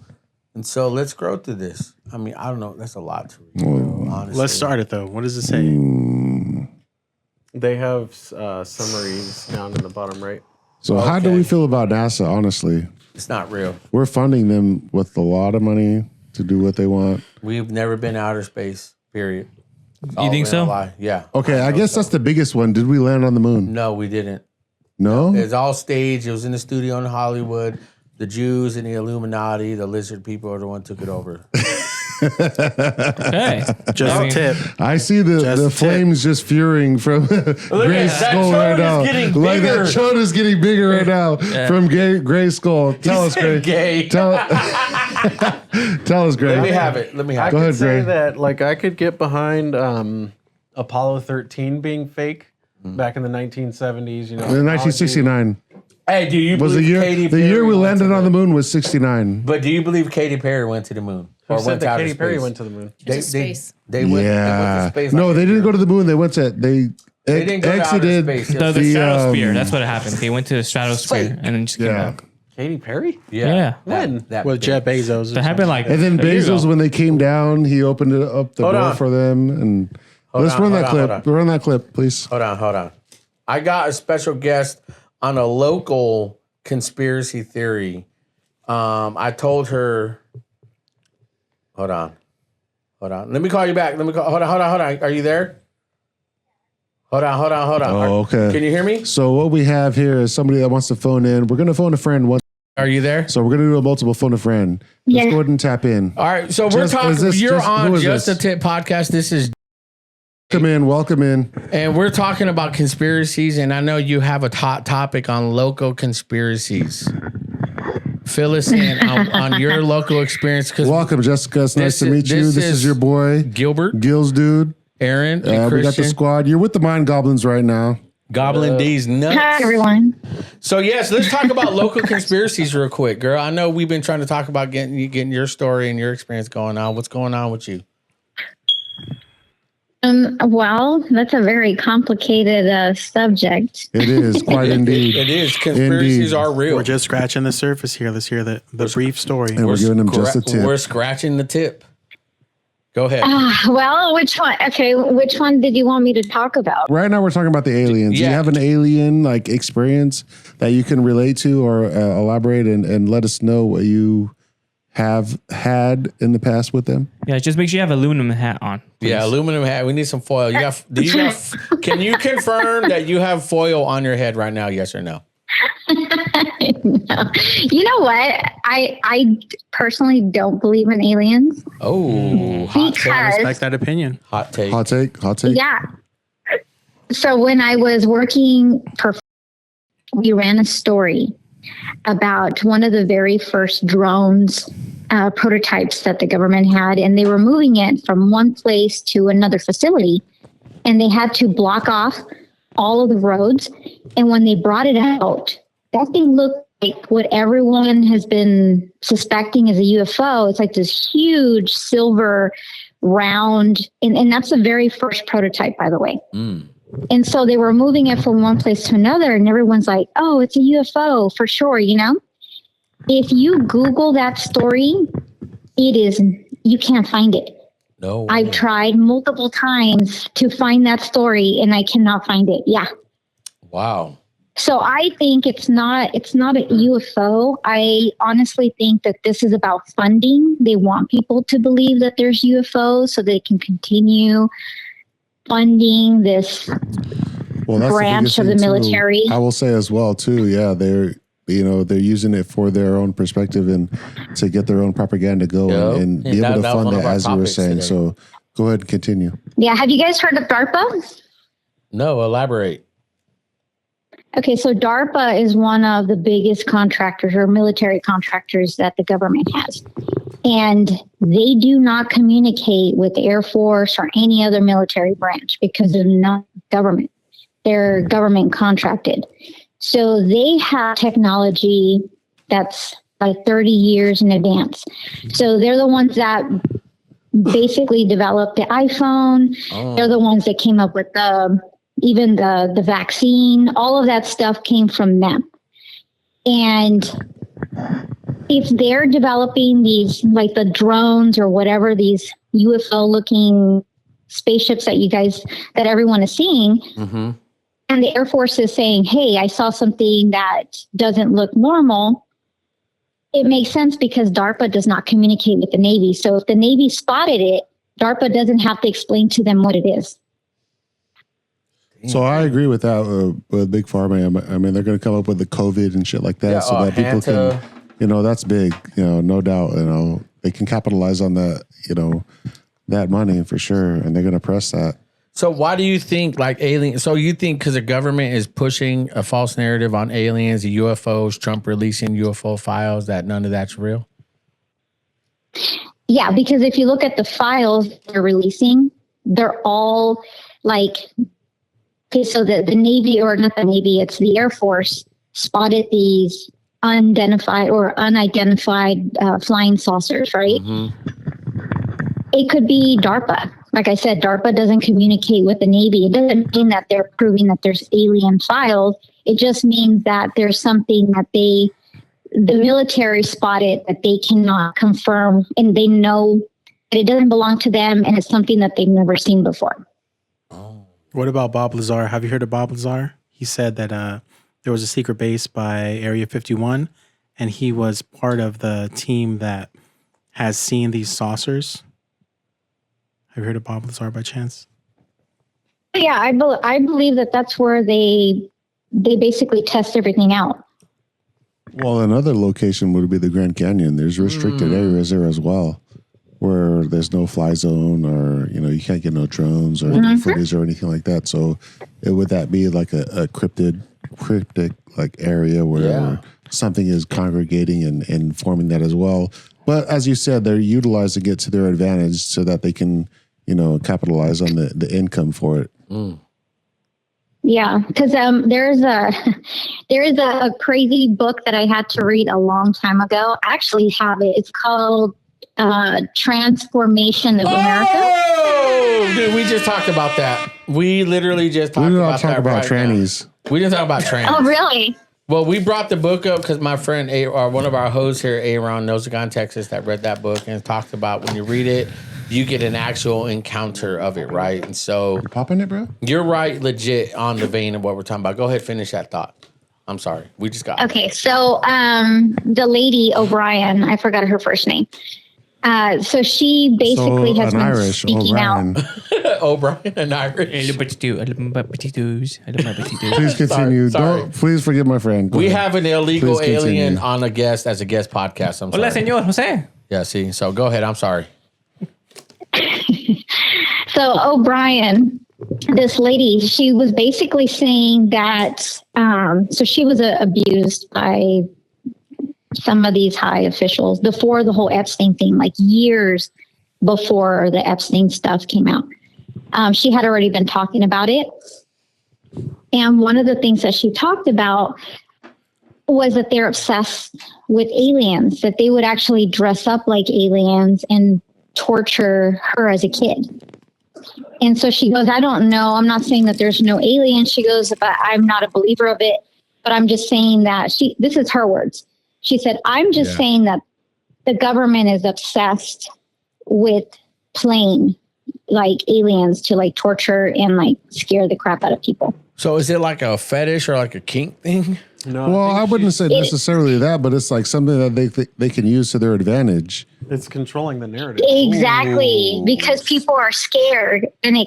And so let's scroll through this. I mean, I don't know. That's a lot to read, honestly. Let's start it though. What does it say? They have summaries down in the bottom right. So how do we feel about NASA, honestly? It's not real. We're funding them with a lot of money to do what they want. We've never been outer space, period. It's You all think been so? a lie. Yeah. Okay, I guess that's the biggest one. Did we land on the moon? No, we didn't. No? It's all staged. It was in the studio in Hollywood. The Jews and the Illuminati, the lizard people are the one who took it over. Okay. Just a tip. I see the flames just furying from Gray's skull right now. Like that chode is getting bigger right now from Gray's skull. Tell us, Gray. Gay. Tell us, Gray. Let me have it. Go I ahead, could say Gray. that, like, I could get behind Apollo 13 being fake back in the 1970s. You know, In 1969 Hey, do you was the believe year. Katy The Perry year we went to landed on the moon was 69. But do you believe Katy Perry went to the moon? Who said that outer Katy Perry space? went to the moon? They, To space. They went to space. No, like they a didn't year. go to the moon. They went to They didn't go to outer exited space. The stratosphere. That's what happened. They went to the stratosphere and then just came yeah. back. Katy Perry? Yeah. When? With Jeff Bezos. That happened like. And then a year Bezos, ago. when they came down, he opened up the Hold door on. for them. And let's on, run hold that on, clip. hold on. Run that clip, please. Hold on. I got a special guest on a local conspiracy theory. I told her. Hold on. Let me call you back. Hold on. Are you there? Hold on. Oh, okay. Can you hear me? So what we have here is somebody that wants to phone in. We're going to phone a friend once. Are you there? So we're going to do a multiple phone a friend. Let's go ahead and tap in. All right. So we're Just- talking. is this You're just- on who is Just this? a Tip podcast. This is. Welcome in. And we're talking about conspiracies, and I know you have a hot topic on local conspiracies. Fill us in on your local experience. Welcome, Jessica. It's nice to meet you. This is your boy, Gilbert, Gills dude. Aaron, and We got the Christian. squad. You're with the Mind Goblins right now. Goblin D's nuts. Hi, everyone. So yes, let's talk about local conspiracies real quick, girl. I know we've been trying to talk about getting your story and your experience going on. What's going on with you? Well, that's a very complicated subject. It is quite indeed. It is. Conspiracies are real. We're just scratching the surface here. Let's hear the brief story. And we're giving them just a tip. We're scratching the tip. Go ahead. Well, which one? Okay, which one did you want me to talk about? Right now, we're talking about the aliens. Do you have an alien like experience that you can relate to or elaborate and let us know what you have had in the past with them? Yeah, just make sure you have aluminum hat on. Yeah, aluminum hat. We need some foil. You got? Do you got? Can you confirm that you have foil on your head right now? Yes or no? No. You know what? I personally don't believe in aliens. Oh, hot take. I respect that opinion. Hot take. Hot take. Hot take. Yeah. So when I was working for, we ran a story about one of the very first drones prototypes that the government had, and they were moving it from one place to another facility, and they had to block off all of the roads. And when they brought it out, that thing looked like what everyone has been suspecting as a UFO. It's like this huge silver round, and that's the very first prototype, by the way. And so they were moving it from one place to another, and everyone's like, oh, it's a UFO for sure, you know? If you Google that story, you can't find it. No. I've tried multiple times to find that story, and I cannot find it. Yeah. Wow. So I think it's not a UFO. I honestly think that this is about funding. They want people to believe that there's UFOs so they can continue funding this branch of the military. I will say as well too. Yeah, they're using it for their own perspective and to get their own propaganda going and be able to fund it, as you were saying. today. So go ahead and continue. Yeah. Have you guys heard of DARPA? No, elaborate. Okay, so DARPA is one of the biggest contractors or military contractors that the government has. And they do not communicate with the Air Force or any other military branch because they're not government. They're government contracted. So they have technology that's like 30 years in advance. So they're the ones that basically developed the iPhone. They're the ones that came up with even the vaccine. All of that stuff came from them. And if they're developing these, like the drones or whatever, these UFO looking spaceships that everyone is seeing, and the Air Force is saying, hey, I saw something that doesn't look normal, it makes sense because DARPA does not communicate with the Navy. So if the Navy spotted it, DARPA doesn't have to explain to them what it is. So I agree with that with Big Pharma. I mean, they're going to come up with the COVID and shit like that, so that people can, that's big. No doubt. They can capitalize on that. That money for sure, and they're going to press that. So why do you think like aliens? So you think because the government is pushing a false narrative on aliens, the UFOs, Trump releasing UFO files, that none of that's real? Yeah, because if you look at the files they're releasing, they're all like, okay, so the Navy, or not the Navy, it's the Air Force, spotted these unidentified flying saucers, right? It could be DARPA. Like I said, DARPA doesn't communicate with the Navy. It doesn't mean that they're proving that there's alien files. It just means that there's something that the military spotted that they cannot confirm, and they know that it doesn't belong to them, and it's something that they've never seen before. What about Bob Lazar? Have you heard of Bob Lazar? He said that there was a secret base by Area 51, and he was part of the team that has seen these saucers. Have you heard of Bob Lazar by chance? Yeah, I believe that that's where they basically test everything out. Well, another location would be the Grand Canyon. There's restricted areas there as well, where there's no fly zone, or you can't get no drones or any footage or anything like that. So, would that be like a cryptic like area where something is congregating and forming that as well? But as you said, they're utilizing it to their advantage so that they can capitalize on the income for it. Yeah, because there is a crazy book that I had to read a long time ago. I actually have it. It's called Transformation of America. Oh, dude, we just talked about that. We literally just talked about that. About trannies. We didn't talk about trannies. Oh, really? Well, we brought the book up because my friend, or one of our hosts here, Aaron, knows a guy in Texas that read that book and talked about when you read it, you get an actual encounter of it, right? And so, you popping it, bro? You're right, legit on the vein of what we're talking about. Go ahead, finish that thought. I'm sorry, we just got okay. So, the lady O'Brien, I forgot her first name. So she basically has been Irish speaking out. O'Brien and Irish. Please continue. Sorry. Don't. Please forgive my friend. We have an illegal alien on a guest as a guest podcast. I'm sorry. Hola, señor Jose. Yeah, see. So go ahead. I'm sorry. So O'Brien, this lady, she was basically saying that, so she was abused by some of these high officials before the whole Epstein thing, like years before the Epstein stuff came out. She had already been talking about it. And one of the things that she talked about was that they're obsessed with aliens, that they would actually dress up like aliens and torture her as a kid. And so she goes, I don't know. I'm not saying that there's no aliens. She goes, but I'm not a believer of it. But I'm just saying that this is her words. She said, I'm just saying that the government is obsessed with playing like aliens to like torture and like scare the crap out of people. So is it like a fetish or like a kink thing? No. Well, I wouldn't say necessarily that, but it's like something that they can use to their advantage. It's controlling the narrative. Exactly. Ooh. Because people are scared, and it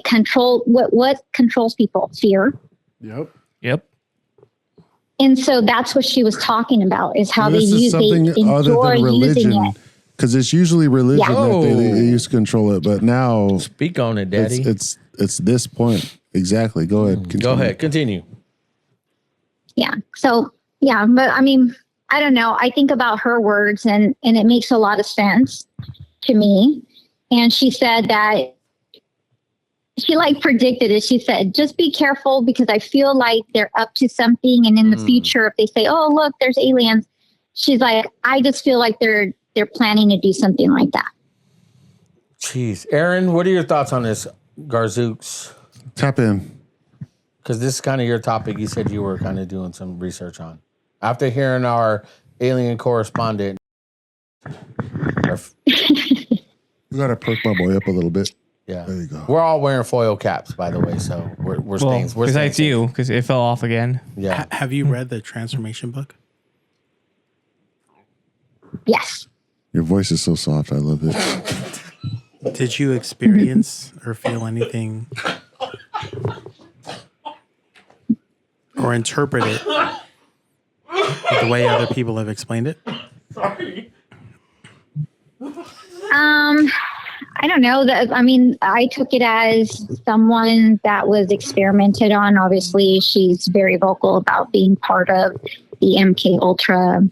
what controls people? Fear. Yep. And so that's what she was talking about, is how they enjoy using it. Because it's usually religion that they use to control it. But now, speak on it, Daddy. It's this point. Exactly. Go ahead. Continue. Go ahead. Continue. Yeah. So, yeah. But I mean, I don't know. I think about her words and it makes a lot of sense to me. And she said that she like predicted it. She said, just be careful because I feel like they're up to something. And in the future, if they say, oh, look, there's aliens. She's like, I just feel like they're planning to do something like that. Jeez. Aaron, what are your thoughts on this, Garzooks? Tap in. Because this is kind of your topic you said you were kind of doing some research on. After hearing our alien correspondent. You got to perk my boy up a little bit. Yeah. There you go. We're all wearing foil caps, by the way, so we're staying. We're besides you, because it fell off again. Yeah. Have you read the transformation book? Yes. Your voice is so soft. I love it. Did you experience or feel anything or interpret it the way other people have explained it? Sorry. I don't know. I took it as someone that was experimented on. Obviously, she's very vocal about being part of the MK Ultra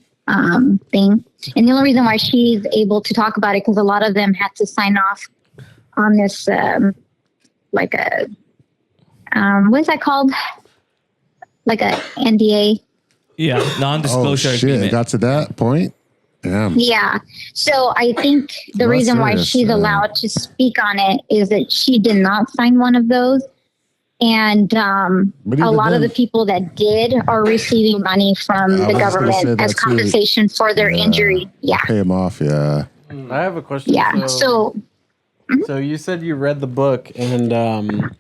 thing. And the only reason why she's able to talk about it, because a lot of them had to sign off on this, what is that called? Like a NDA. Yeah, non-disclosure shit, agreement. It got to that point. Damn. Yeah. So I think the reason why she's allowed to speak on it is that she did not sign one of those. And a lot of the people that did are receiving money from the government as compensation for their injury. Yeah. Pay them off. Yeah. I have a question. Yeah. So you said you read the book, and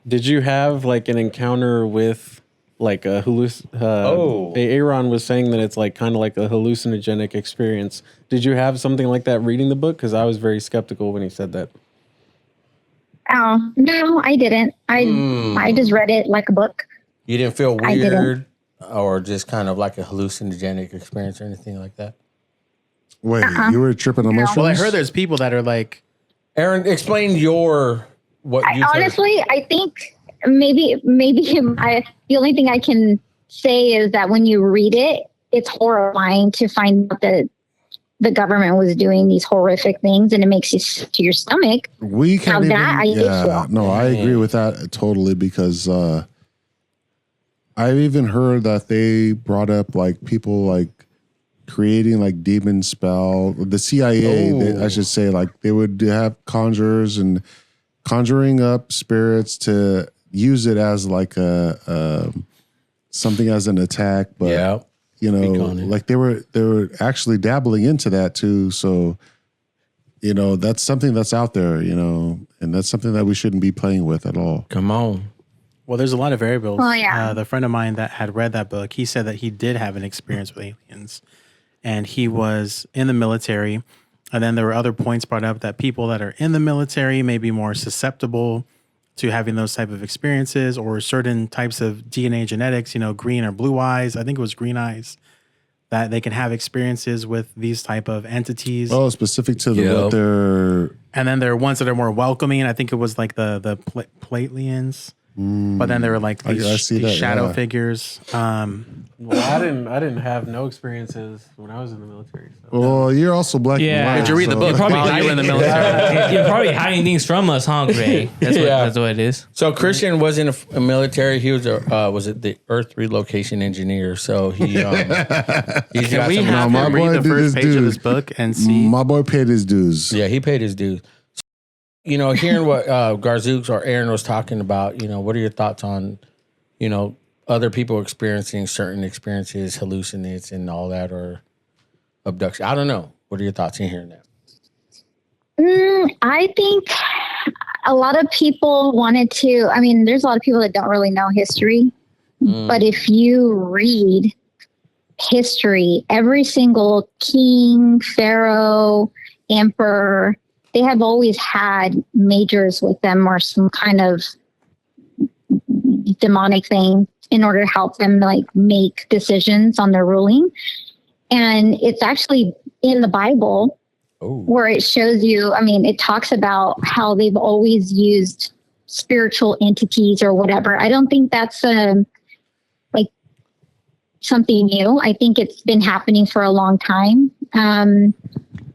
did you have like an encounter with like a Aaron was saying that it's like kind of like a hallucinogenic experience. Did you have something like that reading the book? Because I was very skeptical when he said that. Oh, no, I didn't. I just read it like a book. You didn't feel weird or just kind of like a hallucinogenic experience or anything like that? Wait, you were tripping on mushrooms? Well, I heard there's people that are like... Aaron, explain the honestly, I think maybe the only thing I can say is that when you read it, it's horrifying to find out that the government was doing these horrific things, and it makes you sick to your stomach. We can't I agree with that totally, because I've even heard that they brought up like people like creating like demon spell. The CIA, I should say, like they would have conjurers and conjuring up spirits to use it as like a something as an attack, but like they were actually dabbling into that too. So, that's something that's out there, and that's something that we shouldn't be playing with at all. Come on. Well, there's a lot of variables. Oh, yeah. The friend of mine that had read that book, he said that he did have an experience with aliens, and he was in the military. And then there were other points brought up that people that are in the military may be more susceptible to having those type of experiences, or certain types of DNA genetics, green or blue eyes. I think it was green eyes, that they can have experiences with these type of entities. Oh, specific to what they're... And then there are ones that are more welcoming. I think it was like the Platelians. But then there were like these shadow figures. Well, I didn't have no experiences when I was in the military. So. Well, you're also black and white. Did you read the book while you were in the military? You're probably hiding things from us, huh, Gray? That's what it is. So Christian was in a military. He was was it the Earth relocation engineer? So he Can we have him read the first page of this book and see? My boy paid his dues. Yeah, he paid his dues. Hearing what Garzooks or Aaron was talking about, what are your thoughts on, other people experiencing certain experiences, hallucinates and all that, or abduction? I don't know. What are your thoughts in hearing that? I think a lot of people wanted to, there's a lot of people that don't really know history, but if you read history, every single king, pharaoh, emperor, they have always had majors with them or some kind of demonic thing in order to help them like make decisions on their ruling. And it's actually in the Bible where it shows you, it talks about how they've always used spiritual entities or whatever. I don't think that's like something new. I think it's been happening for a long time.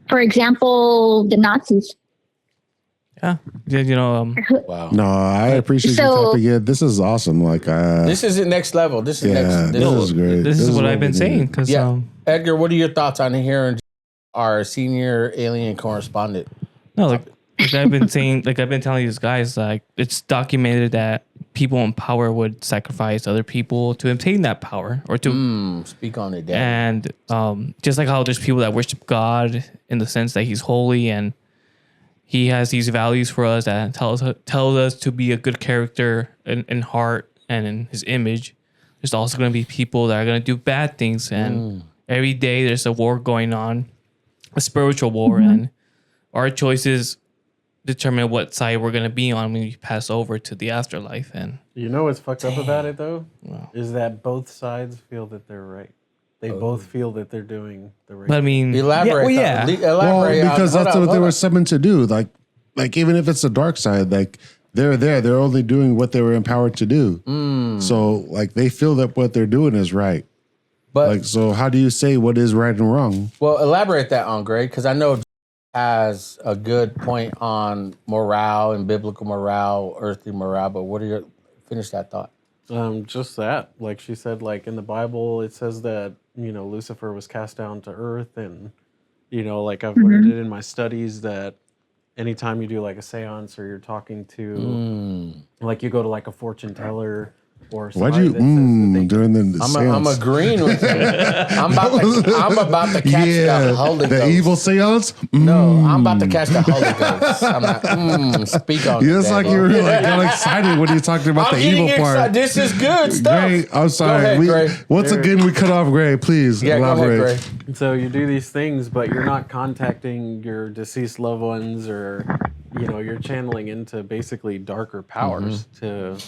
For example, the Nazis. Yeah, you know. Wow. No, I appreciate you So- tapping in. This is awesome. Like, This is the next level. This is yeah, this is great. This is what I've we been saying. need. Because Yeah. Edgar, what are your thoughts on hearing our senior alien correspondent? no, like I've been saying, like I've been telling these guys, like it's documented that people in power would sacrifice other people to obtain that power or to speak on it, Dad. and just like how there's people that worship God in the sense that He's holy and He has these values for us that tells us to be a good character in heart and in His image. There's also going to be people that are going to do bad things, and every day there's a war going on, a spiritual war, and our choices determine what side we're going to be on when we pass over to the afterlife. And you know what's fucked up about it though? Is that both sides feel that they're right. They both feel that they're doing the right But I mean, elaborate. Well, because that's what they were summoned to do. Like even if it's the dark side, like they're there. They're only doing what they were empowered to do. So like they feel that what they're doing is right. But like, so how do you say what is right and wrong? Well, elaborate that on Greg, because I know has a good point on morale and biblical morale, earthly morale. But what are your finish that thought? Just that, like she said, like in the Bible, it says that Lucifer was cast down to earth, and like I've learned it in my studies that anytime you do like a seance or you're talking to, like you go to like a fortune teller. Why'd you during the I'm seance? agreeing with you. I'm about to catch the Holy the Ghost. evil seance? No, I'm about to catch the Holy Ghost. I'm like, speak on It's it. like you were like got excited when you talked about I'm the getting evil part. excited. This is good stuff. Gray, I'm sorry. ahead, Gray. Once again, we cut off Gray. Please elaborate. So you do these things, but you're not contacting your deceased loved ones, or you're channeling into basically darker powers to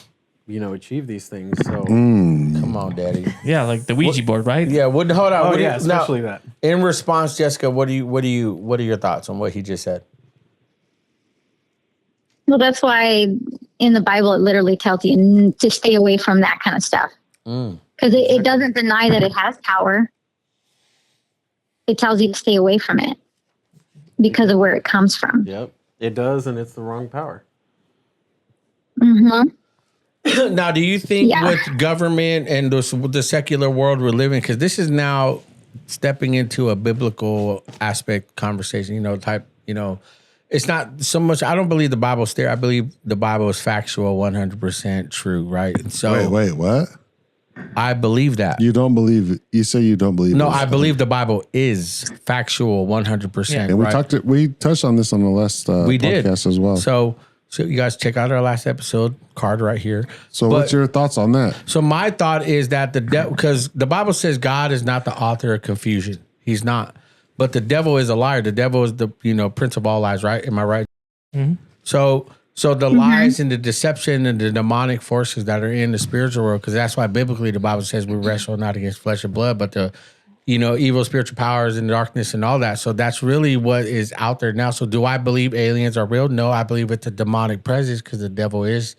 achieve these things. So come on, Daddy. Yeah, like the Ouija board, right? Yeah. Hold on. Oh, What do yeah, you- now, especially that. In response, Jessica, what are your thoughts on what he just said? Well, that's why in the Bible it literally tells you to stay away from that kind of stuff. Because it doesn't deny that it has power. It tells you to stay away from it because of where it comes from. Yep, it does, and it's the wrong power. Now, do you think with government and the secular world we're living, because this is now stepping into a biblical aspect conversation, it's not so much, I don't believe the Bible's there. I believe the Bible is factual, 100% true, right? And so Wait, what? I believe that. You don't believe it. You say you don't believe it. No, I believe the Bible is factual 100%. And we touched on this on the last We did. podcast as well. So you guys check out our last episode, card right here. So what's your thoughts on that? So my thought is that because the Bible says God is not the author of confusion. He's not. But the devil is a liar. The devil is the prince of all lies, right? Am I right? So the lies and the deception and the demonic forces that are in the spiritual world, because that's why biblically the Bible says we wrestle not against flesh and blood, but the evil spiritual powers and darkness and all that. So that's really what is out there now. So do I believe aliens are real? No, I believe it's a demonic presence because the devil is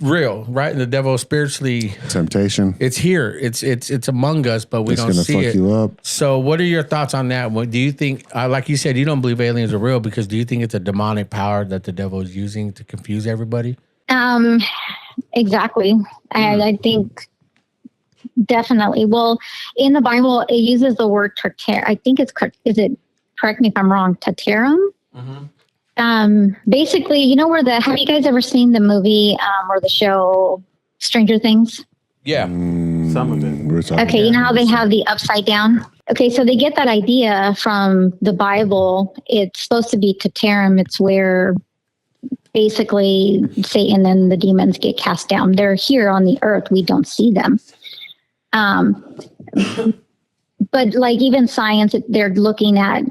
real, right? And the devil is spiritually temptation. It's here. It's among us, but we It's don't gonna see fuck it. you up. So what are your thoughts on that? What do you think? Like you said, you don't believe aliens are real because do you think it's a demonic power that the devil is using to confuse everybody? Exactly. I think definitely. Well, in the Bible, it uses the word tater. I think correct me if I'm wrong, taterum? Basically, have you guys ever seen the movie or the show Stranger Things? Yeah. Some of it. Okay, you know how they have the upside down? Okay, so they get that idea from the Bible. It's supposed to be taterum. It's where basically Satan and the demons get cast down. They're here on the earth. We don't see them. But like even science, they're looking at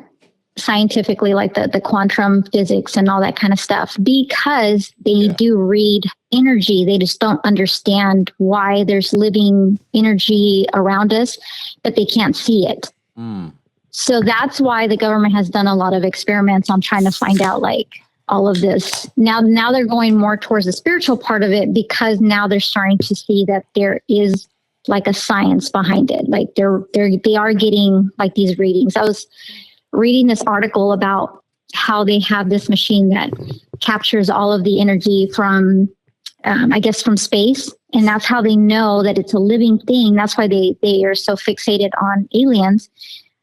scientifically like the quantum physics and all that kind of stuff because they do read energy. They just don't understand why there's living energy around us, but they can't see it. So that's why the government has done a lot of experiments on trying to find out like all of this. Now they're going more towards the spiritual part of it because now they're starting to see that there is like a science behind it. Like they are getting like these readings. I was reading this article about how they have this machine that captures all of the energy from, I guess, from space. And that's how they know that it's a living thing. That's why they are so fixated on aliens.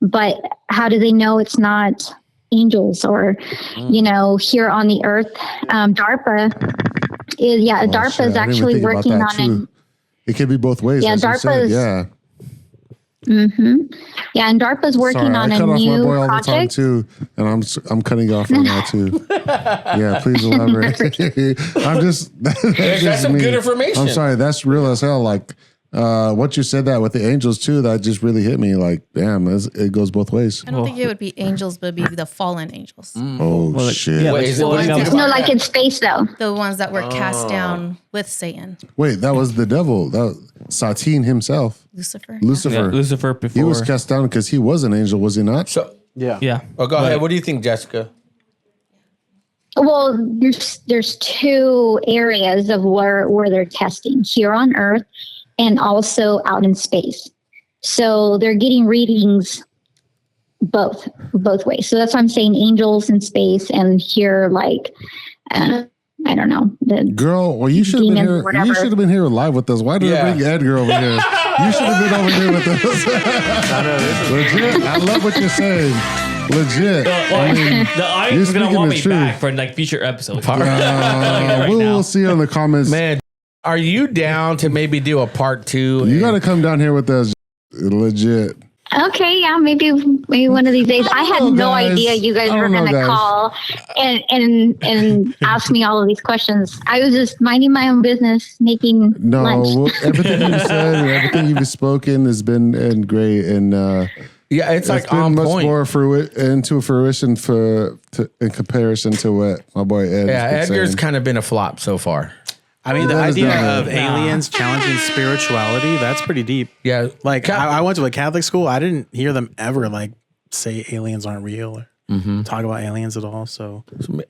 But how do they know it's not angels or, here on the Earth? DARPA is actually working on it. It could be both ways. Yeah, DARPA. Yeah. Yeah, and DARPA's working on a new all the time project. too, and I'm cutting off right now too. Yeah, please elaborate. I'm just that's some good information. I'm sorry, that's real as hell. Like what you said that with the angels too, that just really hit me. Like, damn, it goes both ways. I don't think it would be angels, but it'd be the fallen angels. Oh shit! Yeah, No, like in space though. The ones that were cast down with Satan. Wait, that was the devil. That was Satan himself. Lucifer. Yeah, Lucifer before. He was cast down because he was an angel, was he not? So yeah. Oh, go ahead. What do you think, Jessica? Well, there's two areas of where they're testing here on Earth and also out in space. So they're getting readings both ways. So that's why I'm saying angels in space and here, like, I don't know. Girl, well, you should have been here. You should have been here live with us. Why did I bring Edgar over here? You should have been over here with us. Legit, I love what you're saying. Legit. The audience is gonna want me back for like future episodes. We'll see on the comments. Man, are you down to maybe do a part 2? You got to come down here with us. Legit. Okay, yeah, maybe one of these days. I had no idea you guys were going to call and ask me all of these questions. I was just minding my own business, making lunch. Well, everything you've said and everything you've spoken has been great, and it's like been on much point. more into fruition in comparison to what my boy Ed. Yeah, Edgar's kind of been a flop so far. I mean, the idea of aliens challenging spirituality, that's pretty deep. Yeah. Like, I went to a Catholic school. I didn't hear them ever, like, say aliens aren't real or talk about aliens at all. So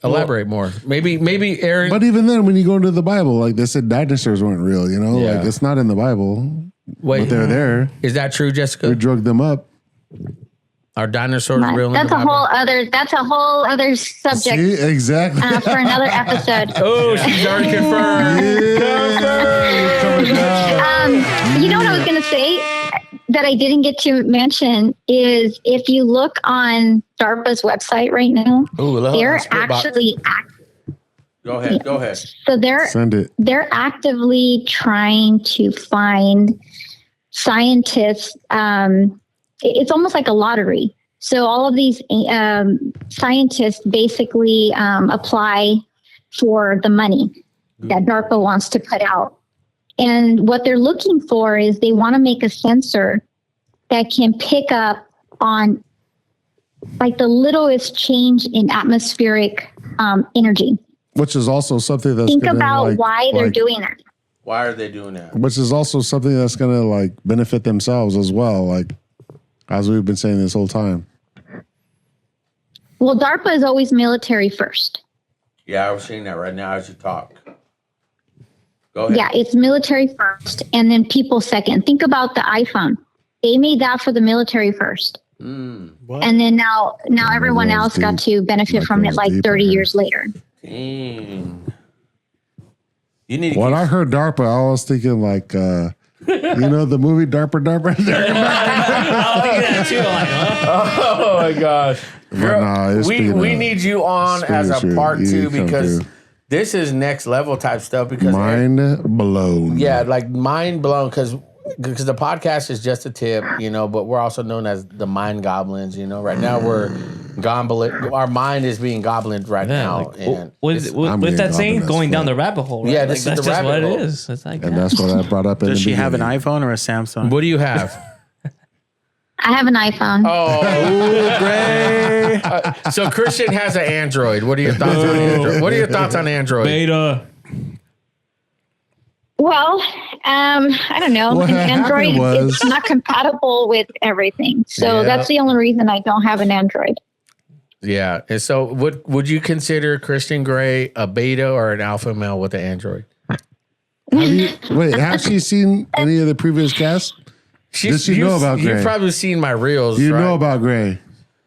elaborate more. Maybe Aaron. But even then, when you go into the Bible, like they said, dinosaurs weren't real. Like it's not in the Bible. But they're there. Is that true, Jessica? We drugged them up. Are dinosaurs real? That's a whole other subject. See? Exactly. For another episode. Oh, she's already confirmed. You know what I was going to say that I didn't get to mention is if you look on DARPA's website right now, they're actually Go ahead. So they're actively trying to find scientists. It's almost like a lottery. So all of these scientists basically apply for the money that DARPA wants to put out. And what they're looking for is they want to make a sensor that can pick up on like the littlest change in atmospheric energy. Which is also something that's think about why they're doing that. Why are they doing that? Which is also something that's going to like benefit themselves as well. Like, as we've been saying this whole time. Well, DARPA is always military first. Yeah, I was saying that right now as you talk. Go ahead. Yeah, it's military first and then people second. Think about the iPhone. They made that for the military first. And then now everyone else got to benefit from it like 30 years later. Dang. When I heard DARPA, I was thinking like, the movie DARPA. Oh my gosh. Girl, we need you on as a part 2 because this is next level type stuff. Because mind blown. Yeah, like mind blown because the podcast is just a tip, but we're also known as the mind goblins. Right now we're goblin. Our mind is being goblined right now. Like, and what's that saying? Going down the rabbit hole. Right? Yeah, that's is the just rabbit what hole. it is. It's like And that's what I brought up in Does the she have an beginning. iPhone or a Samsung? What do you have? I have an iPhone. Oh, great. So Christian has an Android. What are your thoughts on Android? What are your thoughts on Android? Beta. Well, I don't know. What Android happened is not compatible with everything. So that's the only reason I don't have an Android. Yeah. And so would you consider Christian Grey a beta or an alpha male with an Android? Have she seen any of the previous casts? Does she know about Gray? You've probably seen my reels. You right? know about Gray.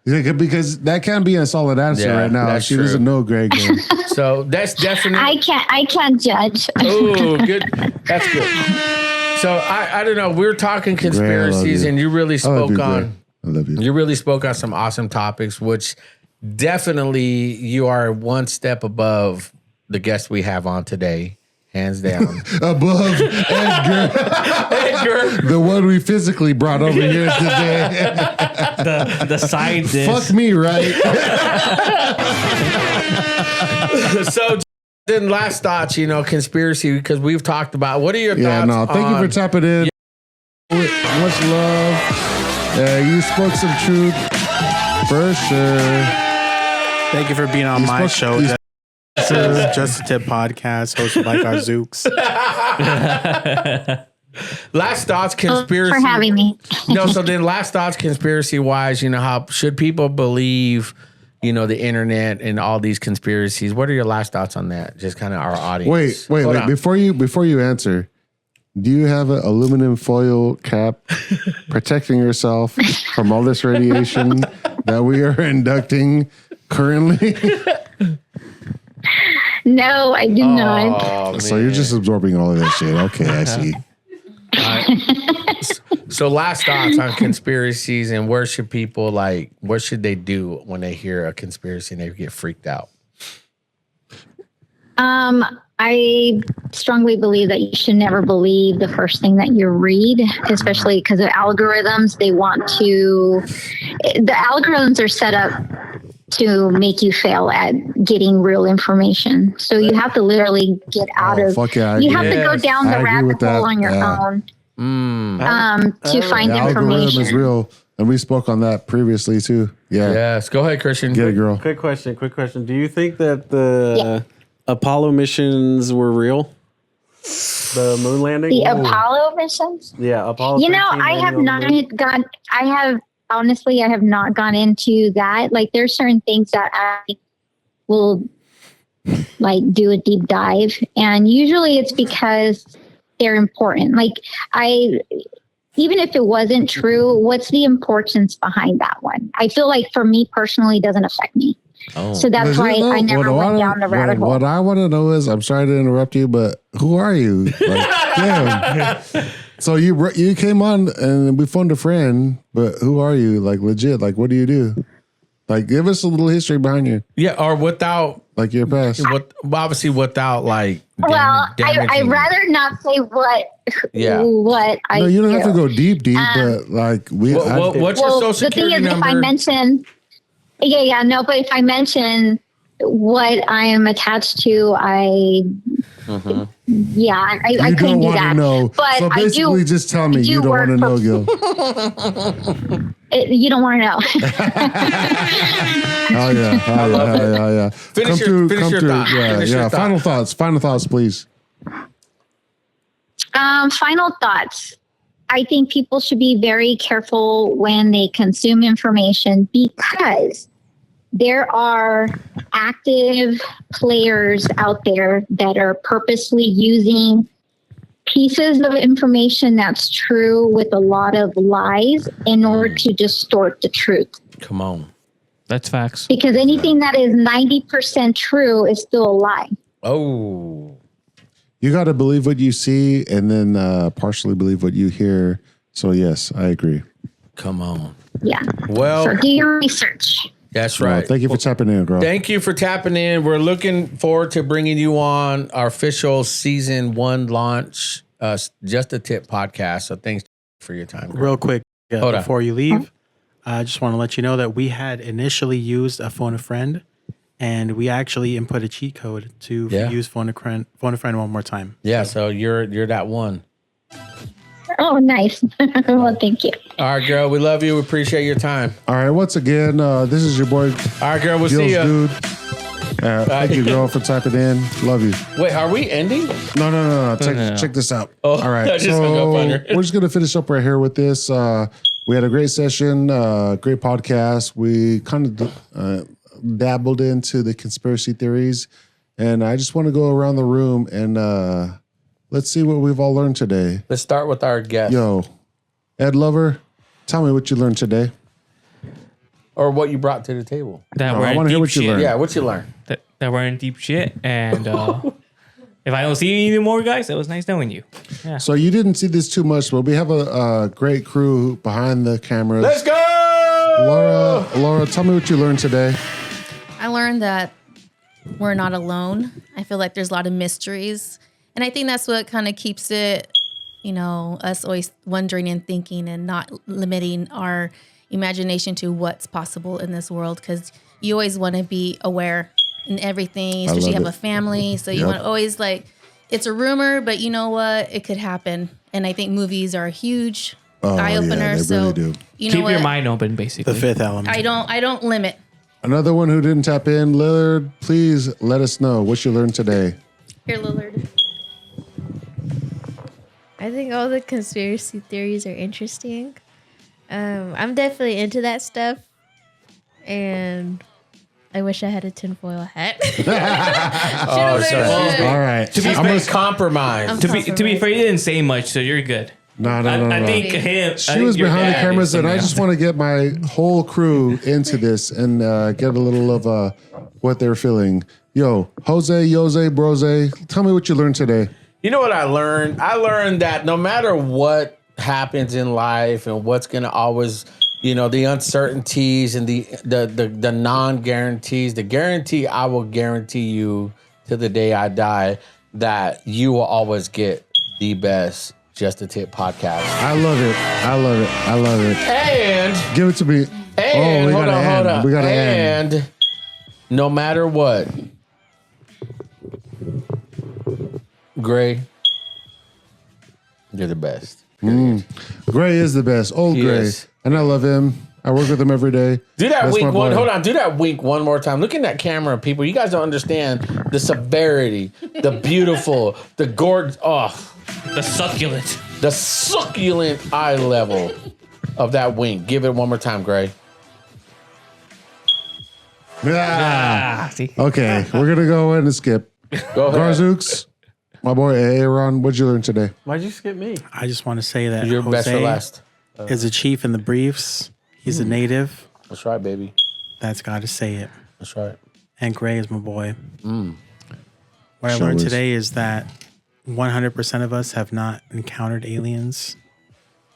Because that can't be a solid answer right now. that's She true. doesn't know Greg. So that's definitely. I can't judge. Oh, good. That's good. So I don't know. We're talking conspiracies, you. and you really I love spoke you, on. Greg. I love you. You really spoke on some awesome topics, which definitely you are one step above the guest we have on today, hands down. Above Edgar. The one we physically brought over here today. the scientist. Fuck me, right? So then last thoughts, conspiracy, because we've talked about, what are your thoughts Thank you for tapping in. Much love. You spoke some truth for sure. Thank you for being on my show. This is Just a Tip podcast hosted by Garzooks. Last thoughts, conspiracy. For having me. No, so then last thoughts, conspiracy wise, how should people believe, the internet and all these conspiracies? What are your last thoughts on that? Just kind of our audience. Wait. Hold on. Before you answer, do you have an aluminum foil cap protecting yourself from all this radiation that we are inducting currently? No, I do not. So you're just absorbing all of that shit. Okay, I see. So last thoughts on conspiracies, and what should they do when they hear a conspiracy and they get freaked out? I strongly believe that you should never believe the first thing that you read, especially because of algorithms. The algorithms are set up to make you fail at getting real information. So you have to literally get out of, you have to go down the rabbit hole on your own to find the algorithm information. is real. And we spoke on that previously too. Yeah. Yes. Go ahead, Christian. Get it, girl. Quick question. Do you think that the Apollo missions were real? The moon landing? The Apollo missions? Yeah, Apollo. I have not gone into that. Like, there's certain things that I will do a deep dive, and usually it's because they're important. Even if it wasn't true, what's the importance behind that one? I feel like for me personally, it doesn't affect me. So that's why I never went down the rabbit hole. What I want to know is, I'm sorry to interrupt you, but who are you? Damn. So you came on and we phoned a friend, but who are you? Legit, what do you do? Give us a little history behind you. Yeah, or without your past. Obviously without I'd rather not say what I No, you don't do. have to go deep, but what's your social security the thing is, number? if I mention, but if I mention what I am attached to, I couldn't do that. Know. But so basically, just tell me you don't want to know, Gil. You don't want to know. Oh yeah. Finish your thought. Finish your thought. Final thoughts, please. Final thoughts. I think people should be very careful when they consume information, because there are active players out there that are purposely using pieces of information that's true with a lot of lies in order to distort the truth. Come on. That's facts. Because anything that is 90% true is still a lie. Oh. You got to believe what you see and then partially believe what you hear. So, yes, I agree. Come on. Yeah. Well, so do your research. That's right. Well, thank you for tapping in, girl. Thank you for tapping in. We're looking forward to bringing you on our official season 1 launch, Just a Tip podcast. So thanks for your time, girl. Real quick, before you leave, Uh-huh. I just want to let you know that we had initially used a phone a friend, and we actually input a cheat code to use phone a friend one more time. Yeah, so you're that one. Oh, nice. Well, thank you. All right, girl. We love you. We appreciate your time. All right. Once again, this is your boy. All right, girl. We'll Gil's see you. Dude. Thank you, girl, for tapping in. Love you. Wait, are we ending? No. Check this out. Oh, all right. I just hung up on her. We're just gonna finish up right here with this. We had a great session, great podcast. We kind of dabbled into the conspiracy theories, and I just want to go around the room and let's see what we've all learned today. Let's start with our guest. Yo, Ed Lover, tell me what you learned today. or what you brought to the table. That Oh, we're I in wanna hear deep what you shit. learned. Yeah, what you learned? That we're in deep shit. And if I don't see you anymore, guys, it was nice knowing you. Yeah. So you didn't see this too much, but we have a great crew behind the cameras. Let's go, Laura, tell me what you learned today. I learned that we're not alone. I feel like there's a lot of mysteries. And I think that's what kind of keeps it, us always wondering and thinking and not limiting our imagination to what's possible in this world. Because you always want to be aware in everything, especially you have a family. So you want to always it's a rumor, but you know what? It could happen. And I think movies are a huge eye opener. Yeah, they so really do. you know Keep your what? mind open, basically. The fifth element. I don't limit. Another one who didn't tap in, Lillard, please let us know what you learned today. Here, Lillard. I think all the conspiracy theories are interesting. I'm definitely into that stuff. And I wish I had a tinfoil hat. Oh, sorry. All right. To be I'm gonna compromise. To be fair, you didn't say much, so you're good. No. I think him. She was behind the cameras, and I just want to get my whole crew into this and get a little of what they're feeling. Yo, Jose, Brose, tell me what you learned today. You know what I learned? I learned that no matter what happens in life and what's gonna always, the uncertainties and the non-guarantees, the guarantee I will guarantee you to the day I die that you will always get the best Just a Tip podcast. I love it. And give it to me. And hold on. We gotta end. And no matter what, Gray, you're the best. Gray is the best. Old He Gray. is. And I love him. I work with him every day. Do that That's wink my one. boy. Hold on. Do that wink one more time. Look in that camera, people. You guys don't understand the severity, the beautiful, the gorgeous, the succulent eye level of that wink. Give it one more time, Gray. Okay, we're gonna go ahead and skip. Go ahead. Garzooks, my boy Aaron, what'd you learn today? Why'd you skip me? I just want to say that You're Jose best for last. is a chief in the briefs. He's a native. That's right, baby. That's got to say it. That's right. And Gray is my boy. What I Sure learned is. today is that 100% of us have not encountered aliens,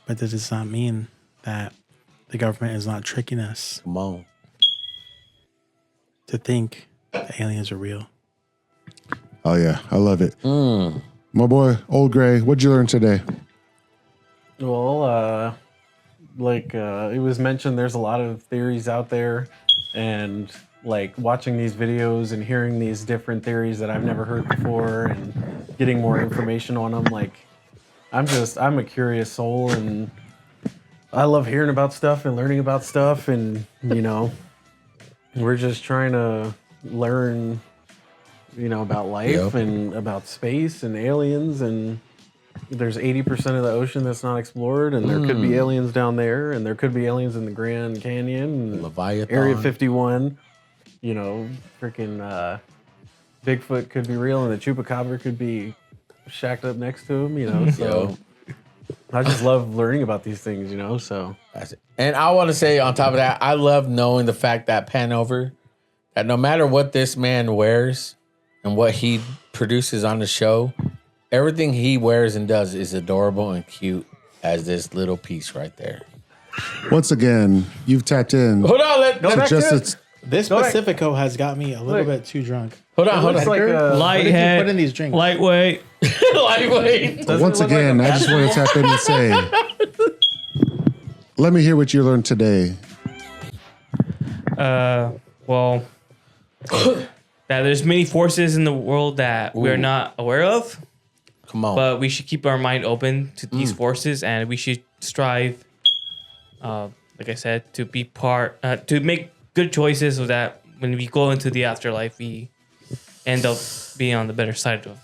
but that does not mean that the government is not tricking us. Come on. To think that aliens are real. Oh yeah, I love it. My boy, Old Gray, what'd you learn today? Well, it was mentioned, there's a lot of theories out there, and watching these videos and hearing these different theories that I've never heard before and getting more information on them. I'm a curious soul, and I love hearing about stuff and learning about stuff, and we're just trying to learn, about life and about space and aliens, and there's 80% of the ocean that's not explored, and there could be aliens down there, and there could be aliens in the Grand Canyon, and Leviathan. Area 51. Freaking Bigfoot could be real, and the Chupacabra could be shacked up next to him. So I just love learning about these things, so. That's it. And I want to say on top of that, I love knowing the fact that Panover, that no matter what this man wears and what he produces on the show, everything he wears and does is adorable and cute as this little piece right there. Once again, you've tapped in. Hold on, to just a- This Pacifico has got me a little bit too drunk. Hold on. What did you put in these drinks? Lightweight. Lightweight. Once again, I just want to tap in and say, let me hear what you learned today. Well, that there's many forces in the world that we're not aware of. Come on. But we should keep our mind open to these forces, and we should strive, like I said, to be to make good choices so that when we go into the afterlife, we end up being on the better side of.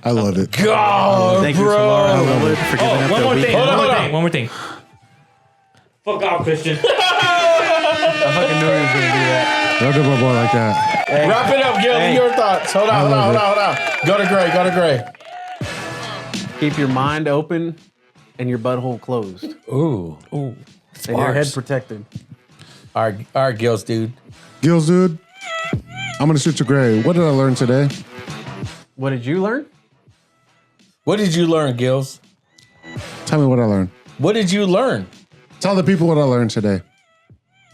I love it. God, Thank you, bro. Laura Lillard, for giving up One the more thing. weekend. One more thing. Fuck off, Christian. I fucking knew he was going to do that. Don't do my boy like that. Hey. Wrap it up, Gil. Hey. Your thoughts. Hold on. Go to Gray. Keep your mind open and your butthole closed. Ooh. And your head protected. All right, Gills, dude. Gills, dude. I'm gonna shoot your grade. What did I learn today? What did you learn? What did you learn, Gills? Tell me what I learned. What did you learn? Tell the people what I learned today.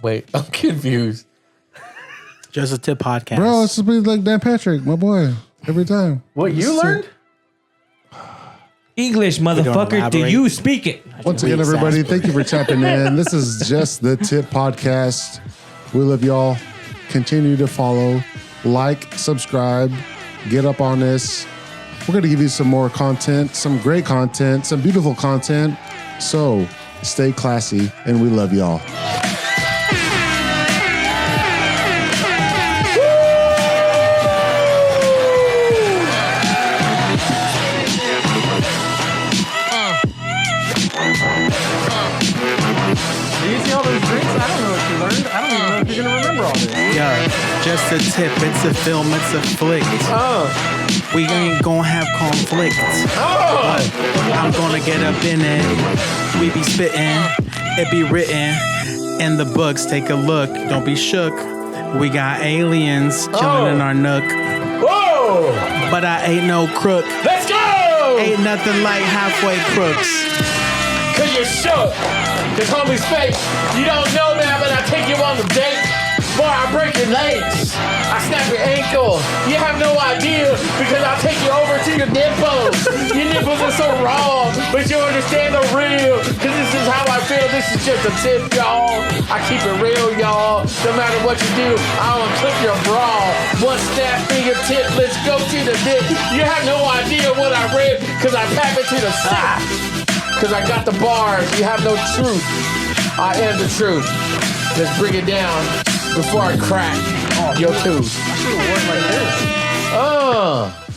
Wait, I'm confused. Just a tip podcast. Bro, it's just be like Dan Patrick, my boy, every time. What you learned? English, motherfucker. Do you speak it? Once again, everybody, thank you for tapping in. This is just the Tip Podcast. We love y'all. Continue to follow, like, subscribe, get up on this. We're going to give you some more content, some great content, some beautiful content. So stay classy, and we love y'all. Just a tip, it's a film, it's a flick. We ain't gonna have conflict. But I'm gonna get up in it. We be spitting, it be written in the books. Take a look, don't be shook. We got aliens chilling in our nook. Whoa! But I ain't no crook. Let's go! Ain't nothing like halfway crooks. Cause you're shook. Cause homie's fake. You don't know now, but I take you on the date. Boy, I break your legs. I snap your ankle. You have no idea because I'll take you over to your nipples. Your nipples are so wrong, but you understand the real. Cause this is how I feel. This is just a tip, y'all. I keep it real, y'all. No matter what you do, I'll clip your bra. One snap fingertip, let's go to the dip. You have no idea what I read cause I tap it to the side. Cause I got the bars. You have no truth. I am the truth. Let's bring it down before I crack your tooth. I should have worked like this.